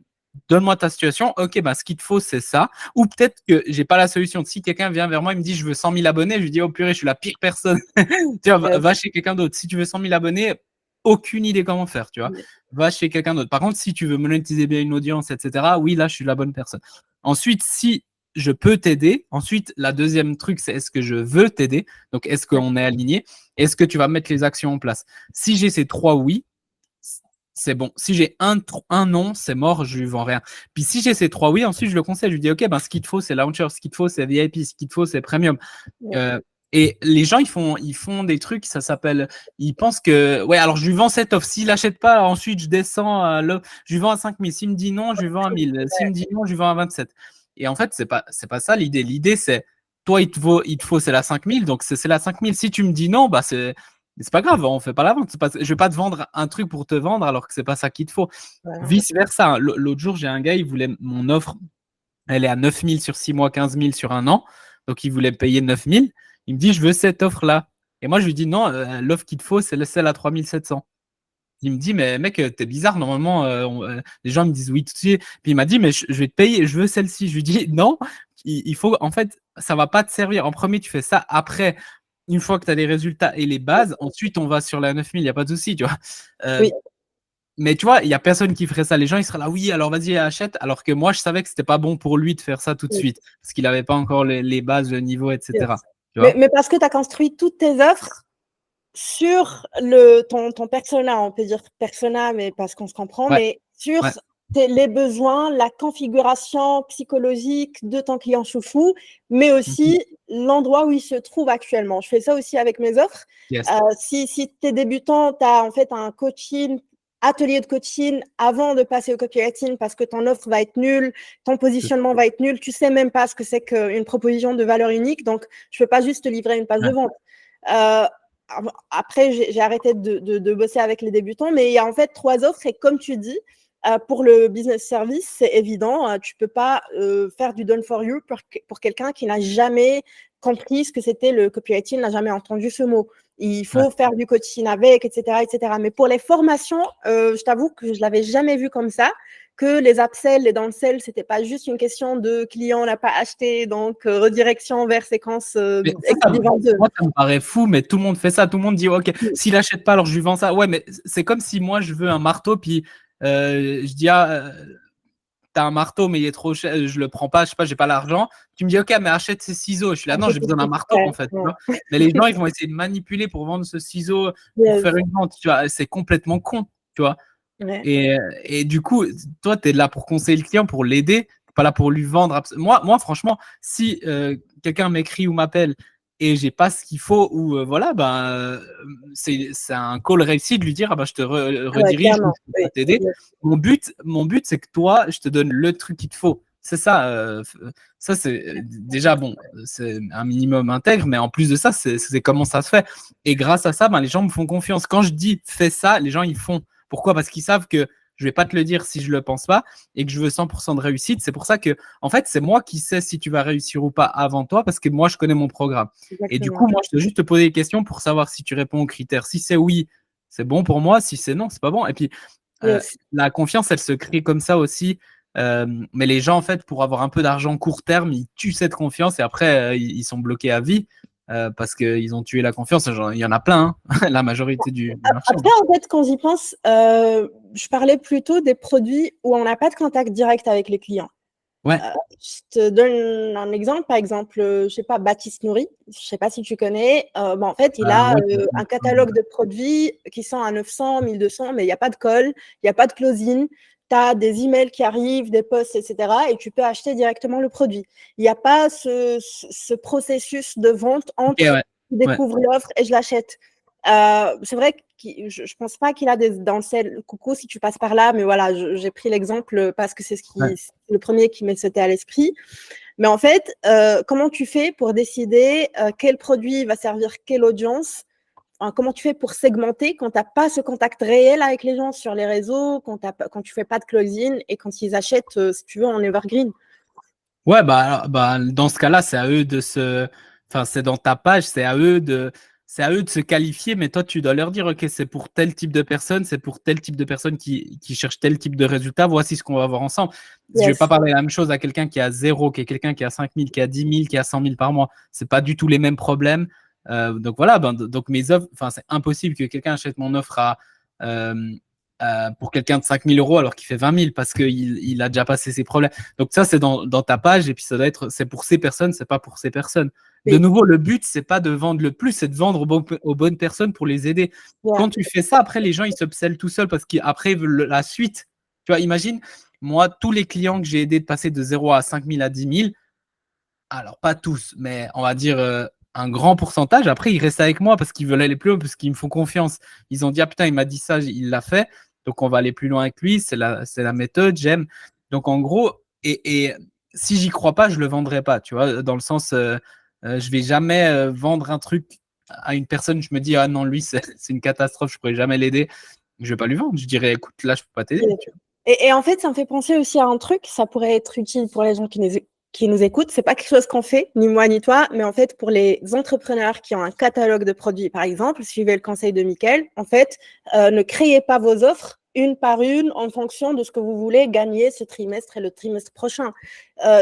donne-moi ta situation. OK, bah, ce qu'il te faut, c'est ça. Ou peut-être que j'ai pas la solution. Si quelqu'un vient vers moi, il me dit, je veux 100 000 abonnés, je lui dis, oh purée, je suis la pire personne. Tu vois, Yes. va chez quelqu'un d'autre. Si tu veux 100 000 abonnés, aucune idée comment faire, tu vois. Ouais. Va chez quelqu'un d'autre. Par contre, si tu veux monétiser bien une audience, etc., oui, là, je suis la bonne personne. Ensuite, si je peux t'aider, ensuite, la deuxième truc, c'est est-ce que je veux t'aider? Donc, est-ce qu'on est aligné? Est-ce que tu vas mettre les actions en place? Si j'ai ces trois oui, c'est bon. Si j'ai un non, c'est mort, je lui vends rien. Puis si j'ai ces trois oui, ensuite je le conseille, je lui dis ok, ben ce qu'il te faut c'est launcher, ce qu'il te faut c'est VIP, ce qu'il te faut c'est premium. Ouais. Euh, et les gens ils font des trucs, ça s'appelle, ils pensent que ouais, alors je lui vends cette offre. S'il n'achète pas, ensuite je descends à l'offre, je lui vends à 5 000. S'il me dit non, je lui vends à 1000. S'il me dit non, je lui vends à 27. Et en fait, c'est pas ça l'idée. L'idée c'est toi il te faut c'est la 5 000, donc c'est la 5 000. Si tu me dis non, bah c'est pas grave, on fait pas la vente. Je vais pas te vendre un truc pour te vendre alors que c'est pas ça qu'il te faut. Voilà. Vice versa. L'autre jour, j'ai un gars, il voulait mon offre, elle est à 9 000 sur 6 mois, 15 000 sur un an. Donc, il voulait me payer 9 000. Il me dit, je veux cette offre-là. Et moi, je lui dis, non, l'offre qu'il te faut, c'est celle à 3 700. Il me dit, mais mec, t'es bizarre. Normalement, les gens me disent oui tout de suite. Puis il m'a dit, mais je vais te payer, je veux celle-ci. Je lui dis, non, il faut, en fait, ça va pas te servir. En premier, tu fais ça. Après, une fois que tu as les résultats et les bases, ensuite, on va sur la 9 000. Il n'y a pas de souci, tu vois. Euh, Oui. mais tu vois, il n'y a personne qui ferait ça. Les gens, ils seraient là, oui, alors vas-y, achète. Alors que moi, je savais que c'était pas bon pour lui de faire ça tout de Oui. suite. Parce qu'il n'avait pas encore les bases, le niveau, Yes. etc. Tu vois? Mais parce que tu as construit toutes tes offres sur ton persona, on peut dire persona, mais parce qu'on se comprend, Ouais, mais sur ouais. les besoins, la configuration psychologique de ton client chouchou, mais Mhm. aussi l'endroit où il se trouve actuellement. Je fais ça aussi avec mes offres. Yes. Si tu es débutant, tu as en fait un coaching, atelier de coaching avant de passer au copywriting parce que ton offre va être nulle, ton positionnement va être nul, tu sais même pas ce que c'est qu'une proposition de valeur unique, donc je peux pas juste te livrer une page de Ouais. vente. Euh, Après, j'ai arrêté de bosser avec les débutants, mais il y a en fait 3 offres et comme tu dis, pour le business service, c'est évident, tu peux pas faire du done for you pour quelqu'un qui n'a jamais compris ce que c'était le copywriting, n'a jamais entendu ce mot. Il Ouais. faut faire du coaching avec, etc., etc. Mais pour les formations, je t'avoue que je l'avais jamais vu comme ça, que les upsells, les downsells, c'était pas juste une question de client n'a pas acheté, donc redirection vers séquence Mais écrit 22. moi, ça me paraît fou, mais tout le monde fait ça. Tout le monde dit, OK, s'il n'achète pas, alors je lui vends ça. Ouais, mais c'est comme si moi, je veux un marteau, puis je dis, ah, t'as un marteau, mais il est trop cher, je le prends pas, je sais pas, j'ai pas l'argent. Tu me dis, OK, mais achète ces ciseaux. Je suis là, non, j'ai besoin d'un marteau, en fait. Tu vois. Mais les gens, ils vont essayer de manipuler pour vendre ce ciseau, pour Yes. faire une vente. Tu vois, c'est complètement con, tu vois. Ouais. Et du coup, toi, tu es là pour conseiller le client, pour l'aider, pas là pour lui vendre. Moi franchement, si quelqu'un m'écrit ou m'appelle et j'ai pas ce qu'il faut, ou voilà, ben, c'est un call réussi de lui dire, ah ben, je te Ah ouais, redirige, ou clairement. je Oui. peux t'aider. Mon but, c'est que toi, je te donne le truc qu'il te faut. C'est ça. Ça, c'est déjà bon, c'est un minimum intègre, mais en plus de ça, c'est comment ça se fait. Et grâce à ça, ben, les gens me font confiance. Quand je dis fais ça, les gens ils font. Pourquoi? Parce qu'ils savent que je vais pas te le dire si je le pense pas et que je veux 100% de réussite. C'est pour ça que, en fait, c'est moi qui sais si tu vas réussir ou pas avant toi parce que moi, je connais mon programme. Et du coup, Exactement. moi, je dois juste te poser des questions pour savoir si tu réponds aux critères. Si c'est oui, c'est bon pour moi. Si c'est non, c'est pas bon. Et puis, Yes. la confiance, elle se crée comme ça aussi. Mais les gens, en fait, pour avoir un peu d'argent court terme, ils tuent cette confiance et après, ils sont bloqués à vie parce qu'ils ont tué la confiance. Genre, il y en a plein, hein, la majorité du marché. Après, en fait, quand j'y pense, je parlais plutôt des produits où on n'a pas de contact direct avec les clients. Ouais. Je te donne un exemple, par exemple, je sais pas, Baptiste Nourri, je sais pas si tu connais. En fait, il a Ouais, un catalogue de produits qui sont à 900, 1200, mais il n'y a pas de call, il n'y a pas de closing. Tu as des emails qui arrivent, des posts, etc. Et tu peux acheter directement le produit. Il n'y a pas ce processus de vente ok, entre ouais. je Ouais. découvre l'offre et je l'achète. C'est vrai que je ne pense pas qu'il a dans le sel coucou si tu passes par là, mais voilà, j'ai pris l'exemple parce que c'est Ouais. le premier qui m'est sauté à l'esprit. Mais en fait, comment tu fais pour décider quel produit va servir quelle audience? Comment tu fais pour segmenter quand tu n'as pas ce contact réel avec les gens sur les réseaux, quand tu ne fais pas de closing et quand ils achètent, si tu veux, en evergreen? Ouais, bah, dans ce cas-là, c'est à eux de se. Enfin, c'est dans ta page, c'est à eux de se qualifier, mais toi, tu dois leur dire, OK, c'est pour tel type de personne, c'est pour tel type de personne qui cherche tel type de résultat, voici ce qu'on va voir ensemble. Je vais pas Yes. parler la même chose à quelqu'un qui a zéro, qui est quelqu'un qui a 5 000, qui a 10 000, qui a 100 000 par mois. C'est pas du tout les mêmes problèmes. Donc voilà, donc mes offres, enfin, c'est impossible que quelqu'un achète mon offre euh, pour quelqu'un de 5 000 euros alors qu'il fait 20 000 parce qu'il a déjà passé ses problèmes. Donc ça, c'est dans ta page et puis ça doit être, c'est pour ces personnes, c'est pas pour ces personnes. De Oui. nouveau, le but, c'est pas de vendre le plus, c'est de vendre aux bonnes personnes pour les aider. Yeah. Quand tu fais ça, après, les gens, ils s'obsèlent tout seuls parce qu'après, ils veulent la suite. Tu vois, imagine, moi, tous les clients que j'ai aidés de passer de 0 à 5 000 à 10 000, alors pas tous, mais on va dire un grand pourcentage, après, ils restent avec moi parce qu'ils veulent aller plus haut, parce qu'ils me font confiance. Ils ont dit, ah putain, il m'a dit ça, il l'a fait. Donc, on va aller plus loin avec lui. C'est la méthode, j'aime. Donc, en gros, et si j'y crois pas, je le vendrai pas, tu vois, dans le sens, je vais jamais vendre un truc à une personne, je me dis, ah non, lui, c'est une catastrophe, je pourrais jamais l'aider. Je vais pas lui vendre. Je dirais, écoute, là, je peux pas t'aider. Tu vois. Et en fait, ça me fait penser aussi à un truc, ça pourrait être utile pour les gens qui nous écoutent. C'est pas quelque chose qu'on fait, ni moi ni toi, mais en fait, pour les entrepreneurs qui ont un catalogue de produits, par exemple, suivez le conseil de Mickaël, en fait, ne créez pas vos offres une par une en fonction de ce que vous voulez gagner ce trimestre et le trimestre prochain.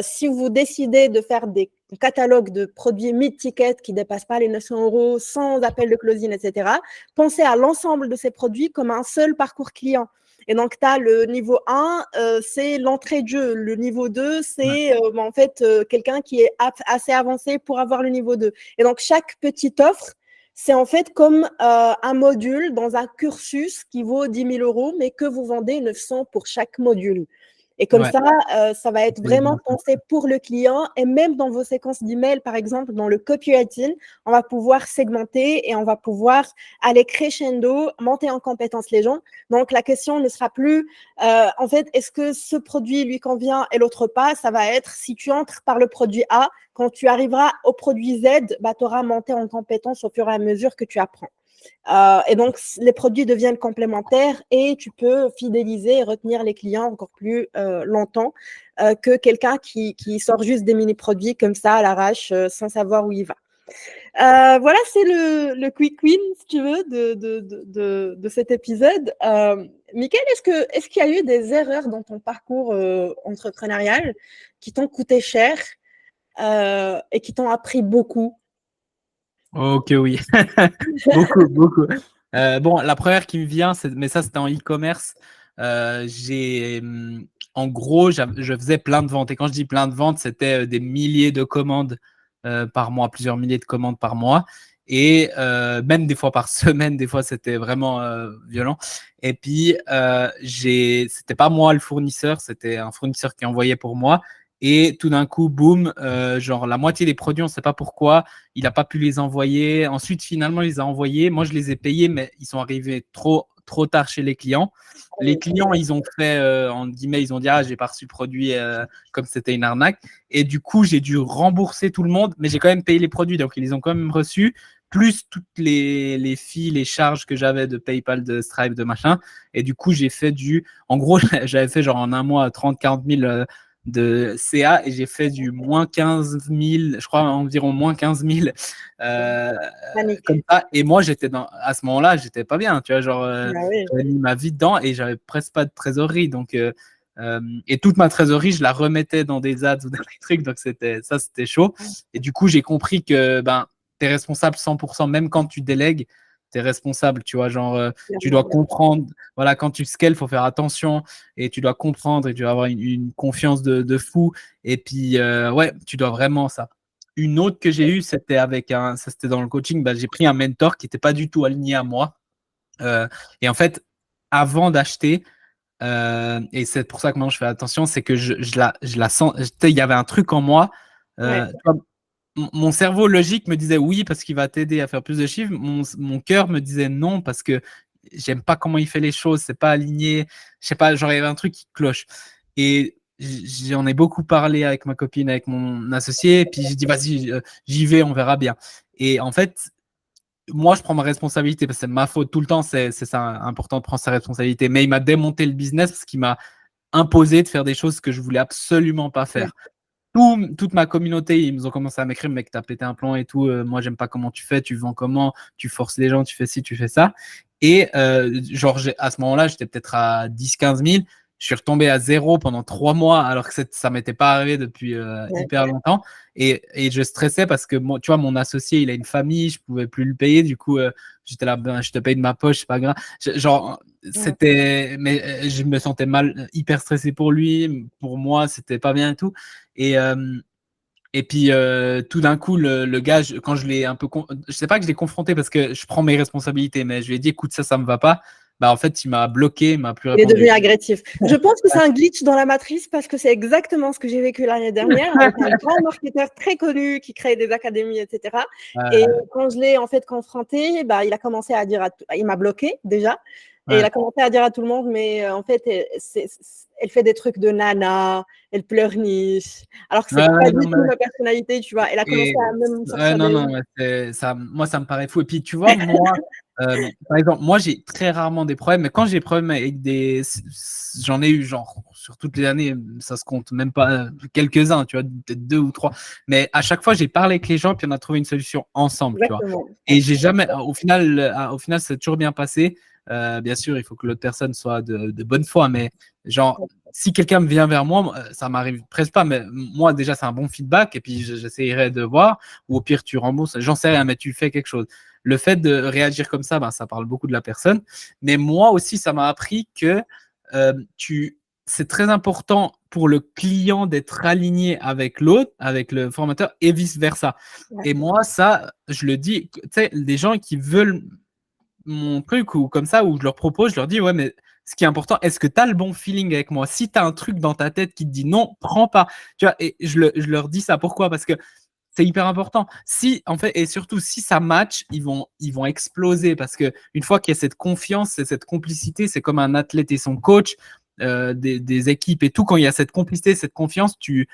Si vous décidez de faire des catalogues de produits mid-ticket qui ne dépassent pas les 900 euros, sans appel de closing, etc., pensez à l'ensemble de ces produits comme un seul parcours client. Et donc, tu as le niveau 1, c'est l'entrée de jeu. Le niveau 2, Ouais. c'est en fait quelqu'un qui est assez avancé pour avoir le niveau 2. Et donc, chaque petite offre, c'est en fait comme un module dans un cursus qui vaut 10 000 euros, mais que vous vendez 900 pour chaque module. Et comme Ouais. ça va être vraiment pensé pour le client. Et même dans vos séquences d'email, par exemple, dans le copywriting, on va pouvoir segmenter et on va pouvoir aller crescendo, monter en compétence les gens. Donc, la question ne sera plus, en fait, est-ce que ce produit lui convient et l'autre pas? Ça va être, si tu entres par le produit A, quand tu arriveras au produit Z, bah, tu auras monté en compétence au fur et à mesure que tu apprends. Et donc, les produits deviennent complémentaires et tu peux fidéliser et retenir les clients encore plus longtemps que quelqu'un qui sort juste des mini-produits comme ça à l'arrache sans savoir où il va. Voilà, c'est le quick win, si tu veux, de cet épisode. Mickaël, est-ce qu'il y a eu des erreurs dans ton parcours entrepreneurial qui t'ont coûté cher et qui t'ont appris beaucoup? Ok, oui. Beaucoup, beaucoup. Bon, la première qui me vient, mais ça, c'était en e-commerce. En gros, je faisais plein de ventes. Et quand je dis plein de ventes, c'était des milliers de commandes par mois, plusieurs milliers de commandes par mois. Et même des fois par semaine, des fois, c'était vraiment violent. Et puis, c'était pas moi le fournisseur, c'était un fournisseur qui envoyait pour moi. Et tout d'un coup, boum, genre la moitié des produits, on ne sait pas pourquoi, il n'a pas pu les envoyer. Ensuite, finalement, il les a envoyés. Moi, je les ai payés, mais ils sont arrivés trop tard chez les clients. Les clients, ils ont fait, en guillemets, ils ont dit, ah, j'ai pas reçu le produit comme c'était une arnaque. Et du coup, j'ai dû rembourser tout le monde, mais j'ai quand même payé les produits, donc ils les ont quand même reçus. plus toutes les fees, les charges que j'avais de PayPal, de Stripe, de machin. Et du coup, j'ai fait en gros, j'avais fait genre en un mois 30-40 000 de CA et j'ai fait du moins 15 000, je crois environ moins 15 000 comme ça. Et moi, à ce moment-là, j'étais pas bien, tu vois, genre, Ah oui. j'avais mis ma vie dedans et j'avais presque pas de trésorerie. Donc, et toute ma trésorerie, je la remettais dans des ads ou dans des trucs. Donc, c'était chaud. Et du coup, j'ai compris que ben, tu es responsable 100%, même quand tu délègues, tu es responsable, tu vois, genre, tu dois comprendre, voilà, quand tu scales, il faut faire attention et tu dois comprendre et tu dois avoir une confiance de fou. Et puis, ouais, tu dois vraiment ça. Une autre que j'ai eue, c'était ça c'était dans le coaching, bah, j'ai pris un mentor qui n'était pas du tout aligné à moi. Et en fait, avant d'acheter, et c'est pour ça que maintenant je fais attention, c'est que je la sens, il y avait un truc en moi. Ouais. Tu vois, mon cerveau logique me disait oui parce qu'il va t'aider à faire plus de chiffres. Mon cœur me disait non parce que j'aime pas comment il fait les choses, c'est pas aligné. Je sais pas, genre il y avait un truc qui cloche. Et j'en ai beaucoup parlé avec ma copine, avec mon associé, puis j'ai dit vas-y, j'y vais, on verra bien. Et en fait, moi, je prends ma responsabilité parce que c'est ma faute tout le temps, c'est ça important de prendre sa responsabilité. Mais il m'a démonté le business parce qu'il m'a imposé de faire des choses que je voulais absolument pas Ouais. faire. Toute ma communauté, ils ont commencé à m'écrire, mec, t'as pété un plan et tout. Moi, j'aime pas comment tu fais, tu vends comment, tu forces les gens, tu fais ci, tu fais ça. Et genre, à ce moment-là, j'étais peut-être à 10-15 000. Je suis retombé à zéro pendant 3 mois, alors que ça m'était pas arrivé depuis Ouais. hyper longtemps. Et je stressais parce que, moi, tu vois, mon associé, il a une famille, je pouvais plus le payer. Du coup, j'étais là, ben, je te paye de ma poche, c'est pas grave. Genre, mais je me sentais mal, hyper stressé pour lui, pour moi, c'était pas bien et tout. Et, et puis tout d'un coup, le gars, quand je l'ai un peu, je sais pas que je l'ai confronté parce que je prends mes responsabilités, mais je lui ai dit, écoute, ça me va pas. Bah en fait, il m'a bloqué, il m'a plus Il est devenu répondu. agressif. Je pense que c'est un glitch dans la matrice parce que c'est exactement ce que j'ai vécu l'année dernière avec un grand marketeur très connu qui crée des académies, etc. Et quand je l'ai en fait confronté, bah, il a commencé à dire, il m'a bloqué déjà, et il a commencé à dire à tout le monde, mais en fait, elle fait des trucs de nana, elle pleurniche, alors que c'est pas du Non, tout ma personnalité, tu vois. Elle a commencé et à même ouais, sortir non, des. non, ça, moi, ça me paraît fou. Et puis, tu vois, moi, par exemple, moi, j'ai très rarement des problèmes, mais quand j'ai des problèmes avec j'en ai eu, genre, sur toutes les années, ça se compte même pas quelques-uns, tu vois, peut-être 2 ou 3. Mais à chaque fois, j'ai parlé avec les gens, puis on a trouvé une solution ensemble, tu vois. Exactement. Et j'ai jamais, au final, c'est toujours bien passé. Bien sûr, il faut que l'autre personne soit de bonne foi, mais genre, si quelqu'un me vient vers moi, ça m'arrive presque pas, mais moi, déjà, c'est un bon feedback, et puis j'essayerai de voir, ou au pire, tu rembourses, j'en sais rien, mais tu fais quelque chose. Le fait de réagir comme ça, ben, ça parle beaucoup de la personne, mais moi aussi, ça m'a appris que euh, tu, c'est très important pour le client d'être aligné avec l'autre, avec le formateur, et vice-versa. Ouais. Et moi, ça, je le dis, tu sais, des gens qui veulent mon truc ou comme ça, où je leur propose, je leur dis, ouais, mais ce qui est important, est-ce que tu as le bon feeling avec moi? Si tu as un truc dans ta tête qui te dit non, prends pas. Tu vois, et je leur dis ça. Pourquoi? Parce que c'est hyper important. Si, en fait, et surtout, si ça match, ils vont exploser parce que une fois qu'il y a cette confiance et cette complicité, c'est comme un athlète et son coach, des équipes et tout. Quand il y a cette complicité, cette confiance, tu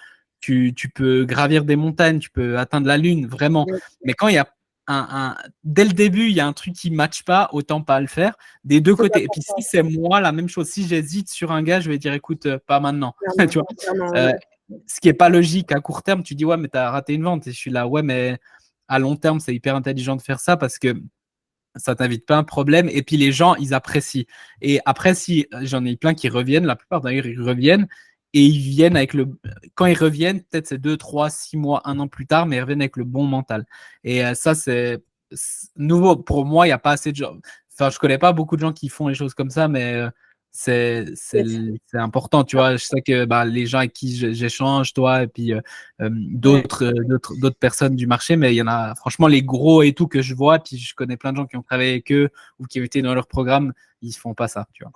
peux gravir des montagnes, tu peux atteindre la lune, vraiment. Mais quand il y a dès le début, il y a un truc qui ne matche pas, autant pas le faire des deux C'est côtés. Et puis si c'est moi, la même chose. Si j'hésite sur un gars, je vais dire écoute, pas maintenant. Tu vois, Ouais. ce qui est pas logique à court terme, tu dis ouais, mais tu as raté une vente. Et je suis là, ouais, mais à long terme, c'est hyper intelligent de faire ça parce que ça t'invite pas un problème. Et puis les gens, ils apprécient. Et après, si j'en ai plein qui reviennent, la plupart d'ailleurs, ils reviennent. Et ils viennent avec le. Quand ils reviennent, peut-être c'est 2, 3, 6 mois, un an plus tard, mais ils reviennent avec le bon mental. Et ça, c'est nouveau. Pour moi, il n'y a pas assez de gens. Enfin, je connais pas beaucoup de gens qui font les choses comme ça, mais c'est important, tu vois. Je sais que bah, les gens avec qui j'échange, toi, et puis Ouais. d'autres personnes du marché, mais il y en a franchement les gros et tout que je vois, puis je connais plein de gens qui ont travaillé avec eux ou qui ont été dans leur programme, ils font pas ça, tu vois.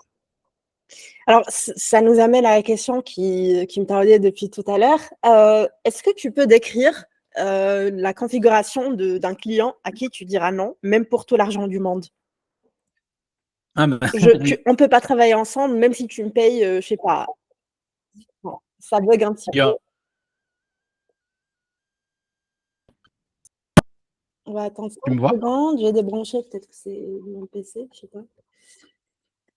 Alors, ça nous amène à la question qui me taraudait depuis tout à l'heure. Est-ce que tu peux décrire la configuration d'un client à qui tu diras non, même pour tout l'argent du monde? Ah, mais, On ne peut pas travailler ensemble, même si tu me payes, je ne sais pas. Bon, ça bug un petit il y peu. a- On va attendre Tu me 5 vois? secondes. Je vais débrancher, peut-être que c'est mon PC, je sais pas.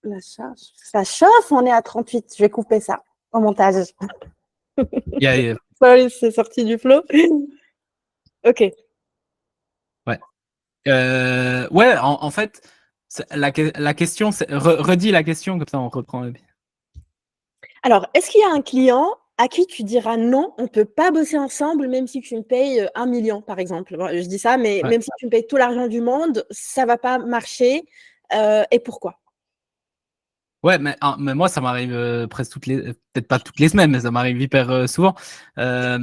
La charge. Ça chauffe, on est à 38. Je vais couper ça au montage. Yeah. Sorry, c'est sorti du flow. Ok. Ouais. Ouais, en fait, la question, c'est redis la question, comme ça on reprend. Alors, est-ce qu'il y a un client à qui tu diras non, on ne peut pas bosser ensemble, même si tu me payes 1 million, par exemple? Bon, je dis ça, mais Ouais. même si tu me payes tout l'argent du monde, ça ne va pas marcher. Et pourquoi? Ouais, mais moi, ça m'arrive presque peut-être pas toutes les semaines, mais ça m'arrive hyper souvent. Euh,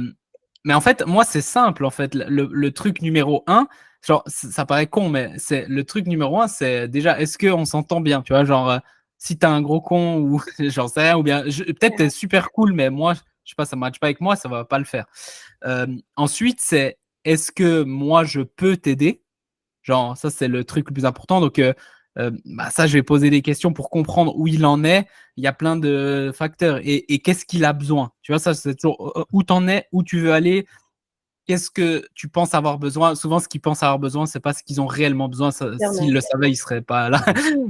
mais en fait, moi, c'est simple, en fait. Le truc numéro un, genre, ça paraît con, mais c'est le truc numéro un, c'est déjà, est-ce qu'on s'entend bien, tu vois, genre, si t'es un gros con ou j'en sais rien, ou bien, peut-être t'es super cool, mais moi, je sais pas, ça matche pas avec moi, ça va pas le faire. Ensuite, c'est, est-ce que moi, je peux t'aider? Genre, ça, c'est le truc le plus important. Donc, bah, ça, je vais poser des questions pour comprendre où il en est. Il y a plein de facteurs. Et qu'est-ce qu'il a besoin? Tu vois, ça, c'est toujours où t'en es, où tu veux aller, qu'est-ce que tu penses avoir besoin. Souvent, ce qu'ils pensent avoir besoin, c'est pas ce qu'ils ont réellement besoin. S'ils Clairement. le savaient, ils seraient pas là.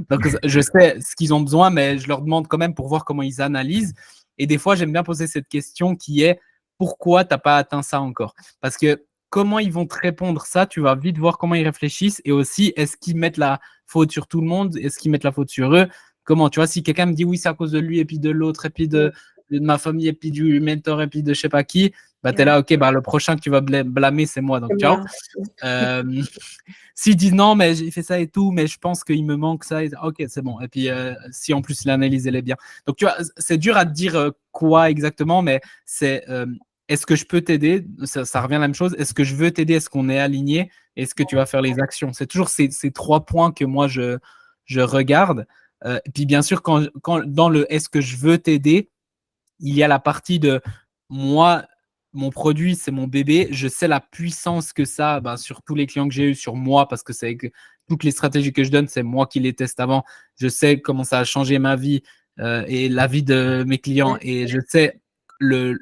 Donc, je sais ce qu'ils ont besoin, mais je leur demande quand même pour voir comment ils analysent. Et des fois, j'aime bien poser cette question qui est pourquoi t'as pas atteint ça encore? Parce que comment ils vont te répondre ça, tu vas vite voir comment ils réfléchissent. Et aussi, est-ce qu'ils mettent la faute sur tout le monde? Est-ce qu'ils mettent la faute sur eux? Comment, tu vois, si quelqu'un me dit oui, c'est à cause de lui, et puis de l'autre, et puis de ma famille, et puis du mentor, et puis de je sais pas qui, bah t'es là, ok, bah le prochain que tu vas blâmer, c'est moi, donc C'est ciao. moi. S'ils disent non, mais j'ai fait ça et tout, mais je pense qu'il me manque ça, ok, c'est bon. Et puis si en plus l'analyse elle est bien. Donc tu vois, c'est dur à te dire quoi exactement, mais c'est est-ce que je peux t'aider? Ça revient à la même chose. Est-ce que je veux t'aider? Est-ce qu'on est aligné? Est-ce que tu vas faire les actions? C'est toujours ces 3 points que moi je regarde. Et puis bien sûr, quand dans le est-ce que je veux t'aider, il y a la partie de moi, mon produit, c'est mon bébé. Je sais la puissance que ça ben, sur tous les clients que j'ai eu, sur moi, parce que c'est toutes les stratégies que je donne, c'est moi qui les teste avant. Je sais comment ça a changé ma vie et la vie de mes clients. Et je sais le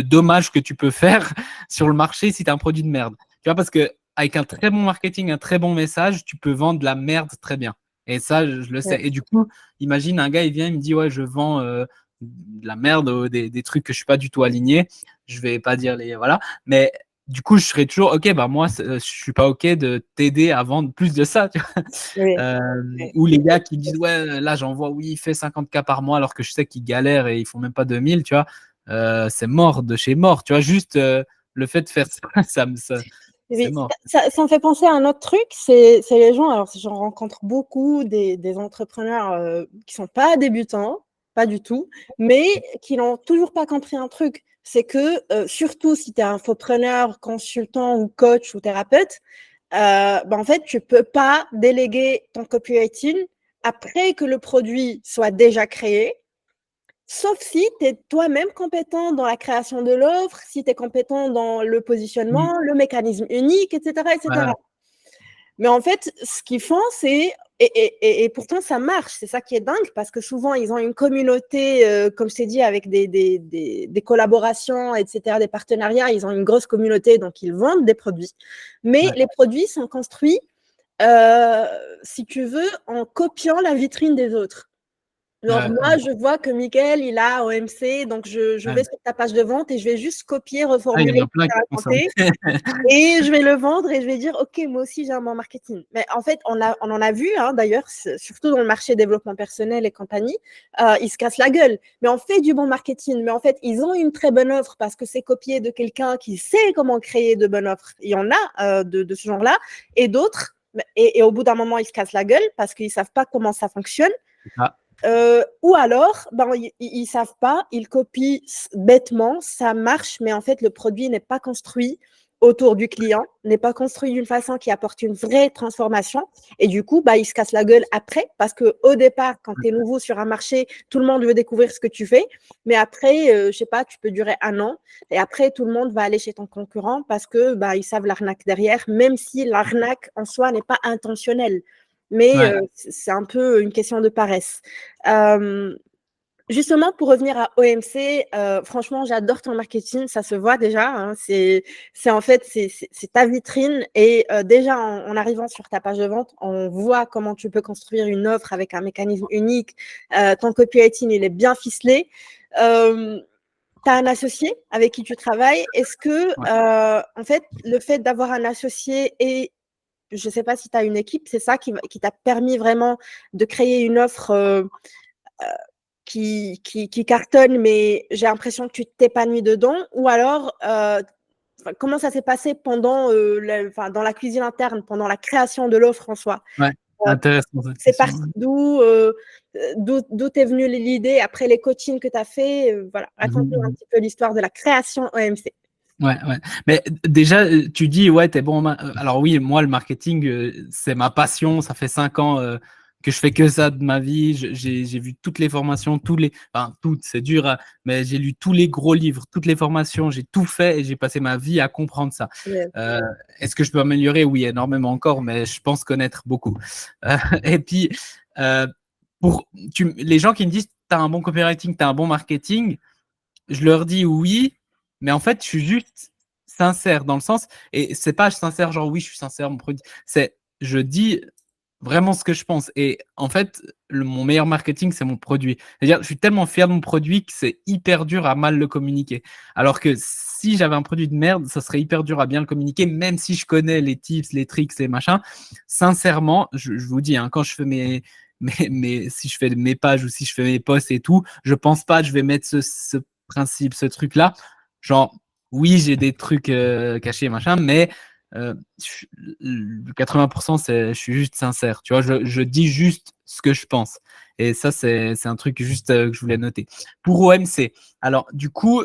dommage que tu peux faire sur le marché si tu as un produit de merde. Tu vois, parce que avec un très bon marketing, un très bon message, tu peux vendre de la merde très bien. Et ça, je le sais. Ouais. Et du coup, imagine un gars, il vient, il me dit, ouais, je vends de la merde, des trucs que je suis pas du tout aligné. Je vais pas dire les voilà, mais du coup, je serais toujours ok. Bah moi, je suis pas ok de t'aider à vendre plus de ça. Tu vois. Oui. Ouais. Ou les gars qui disent ouais, là j'en vois, oui, il fait 50K par mois alors que je sais qu'ils galèrent et ils font même pas 2000. Tu vois, c'est mort de chez mort. Tu vois, juste le fait de faire ça, c'est Oui, mort. ça me fait penser à un autre truc, c'est les gens, alors j'en rencontre beaucoup, des entrepreneurs qui sont pas débutants, pas du tout, mais qui n'ont toujours pas compris un truc. C'est que, surtout si tu es infopreneur, consultant ou coach ou thérapeute, ben en fait, tu peux pas déléguer ton copywriting après que le produit soit déjà créé. Sauf si tu es toi-même compétent dans la création de l'offre, si tu es compétent dans le Mm. positionnement, le mécanisme unique, etc., etc. Ouais, Mais en fait, ce qu'ils font, c'est et pourtant ça marche, c'est ça qui est dingue parce que souvent ils ont une communauté, comme je t'ai dit, avec des collaborations, etc., des partenariats, ils ont une grosse communauté, donc ils vendent des produits. Mais ouais, les produits sont construits, euh, si tu veux, en copiant la vitrine des autres. Genre, ouais, moi, je vois que Mickaël, il a OMC, donc je ouais. vais sur ta page de vente et je vais juste copier, Ah, il y reformuler en a ce que plein tu qui as font ça. raconté et je vais le vendre et je vais dire, OK, moi aussi, j'ai un bon marketing. Mais en fait, on en a vu, hein, d'ailleurs, surtout dans le marché développement personnel et compagnie, ils se cassent la gueule. Mais on fait du bon marketing. Mais en fait, ils ont une très bonne offre parce que c'est copié de quelqu'un qui sait comment créer de bonnes offres. Il y en a de ce genre-là. Et d'autres, et au bout d'un moment, ils se cassent la gueule parce qu'ils ne savent pas comment ça fonctionne. Ah, Ou alors, ben, ils savent pas, ils copient bêtement, ça marche, mais en fait, le produit n'est pas construit autour du client, n'est pas construit d'une façon qui apporte une vraie transformation. Et du coup, bah, ils se cassent la gueule après, parce qu'au départ, quand tu es nouveau sur un marché, tout le monde veut découvrir ce que tu fais. Mais après, je sais pas, tu peux durer 1 an. Et après, tout le monde va aller chez ton concurrent parce que bah, ils savent l'arnaque derrière, même si l'arnaque en soi n'est pas intentionnelle. Mais ouais. c'est un peu une question de paresse. Euh, Justement, pour revenir à OMC, franchement, j'adore ton marketing, ça se voit déjà. Hein, c'est en fait, c'est ta vitrine. Et déjà, en arrivant sur ta page de vente, on voit comment tu peux construire une offre avec un mécanisme unique. Ton copywriting, il est bien ficelé. Tu as un associé avec qui tu travailles. Est-ce que, en fait, le fait d'avoir un associé et je ne sais pas si tu as une équipe, c'est ça qui t'a permis vraiment de créer une offre qui cartonne, mais j'ai l'impression que tu t'épanouis dedans, ou alors comment ça s'est passé pendant dans la cuisine interne, pendant la création de l'offre en soi? Ouais, intéressant cette C'est question. parti d'où t'es venue l'idée après les coachings que tu as fait? Voilà, raconte-nous un petit peu l'histoire de la création OMC. Ouais. Mais déjà, tu dis, ouais, t'es bon. Alors oui, moi, le marketing, c'est ma passion. Ça fait 5 ans que je fais que ça de ma vie. J'ai vu toutes les formations, toutes, c'est dur, hein, mais j'ai lu tous les gros livres, toutes les formations. J'ai tout fait et j'ai passé ma vie à comprendre ça. Ouais. Est-ce que je peux améliorer? Oui, énormément encore, mais je pense connaître beaucoup. Et puis, les gens qui me disent, t'as un bon copywriting, t'as un bon marketing, je leur dis oui, mais en fait, je suis juste sincère dans le sens, et c'est pas sincère genre oui, je suis sincère, mon produit, c'est je dis vraiment ce que je pense. Et en fait, mon meilleur marketing, c'est mon produit. C'est-à-dire, je suis tellement fier de mon produit que c'est hyper dur à mal le communiquer. Alors que si j'avais un produit de merde, ça serait hyper dur à bien le communiquer, même si je connais les tips, les tricks, les machins. Sincèrement, je vous dis, hein, quand je fais si je fais mes pages ou si je fais mes posts et tout, je pense pas que je vais mettre ce principe, ce truc-là. Genre, oui, j'ai des trucs cachés, machin, mais 80%, je suis juste sincère. Tu vois, je dis juste ce que je pense. Et ça, c'est un truc juste que je voulais noter. Pour OMC, alors du coup,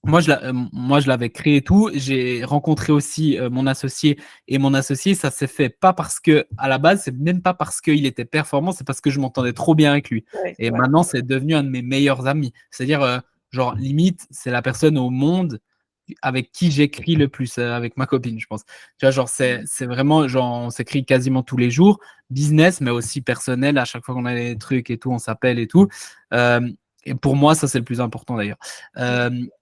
moi, je l'avais créé et tout. J'ai rencontré aussi mon associé, et mon associé, ça s'est fait pas parce que, à la base, c'est même pas parce qu'il était performant, c'est parce que je m'entendais trop bien avec lui. Ouais, Et ouais. maintenant, c'est devenu un de mes meilleurs amis. C'est-à-dire, genre, limite, c'est la personne au monde avec qui j'écris le plus, avec ma copine, je pense. Tu vois, genre, c'est vraiment, genre, on s'écrit quasiment tous les jours, business, mais aussi personnel. À chaque fois qu'on a des trucs et tout, on s'appelle et tout. Euh, et pour moi, ça, c'est le plus important d'ailleurs.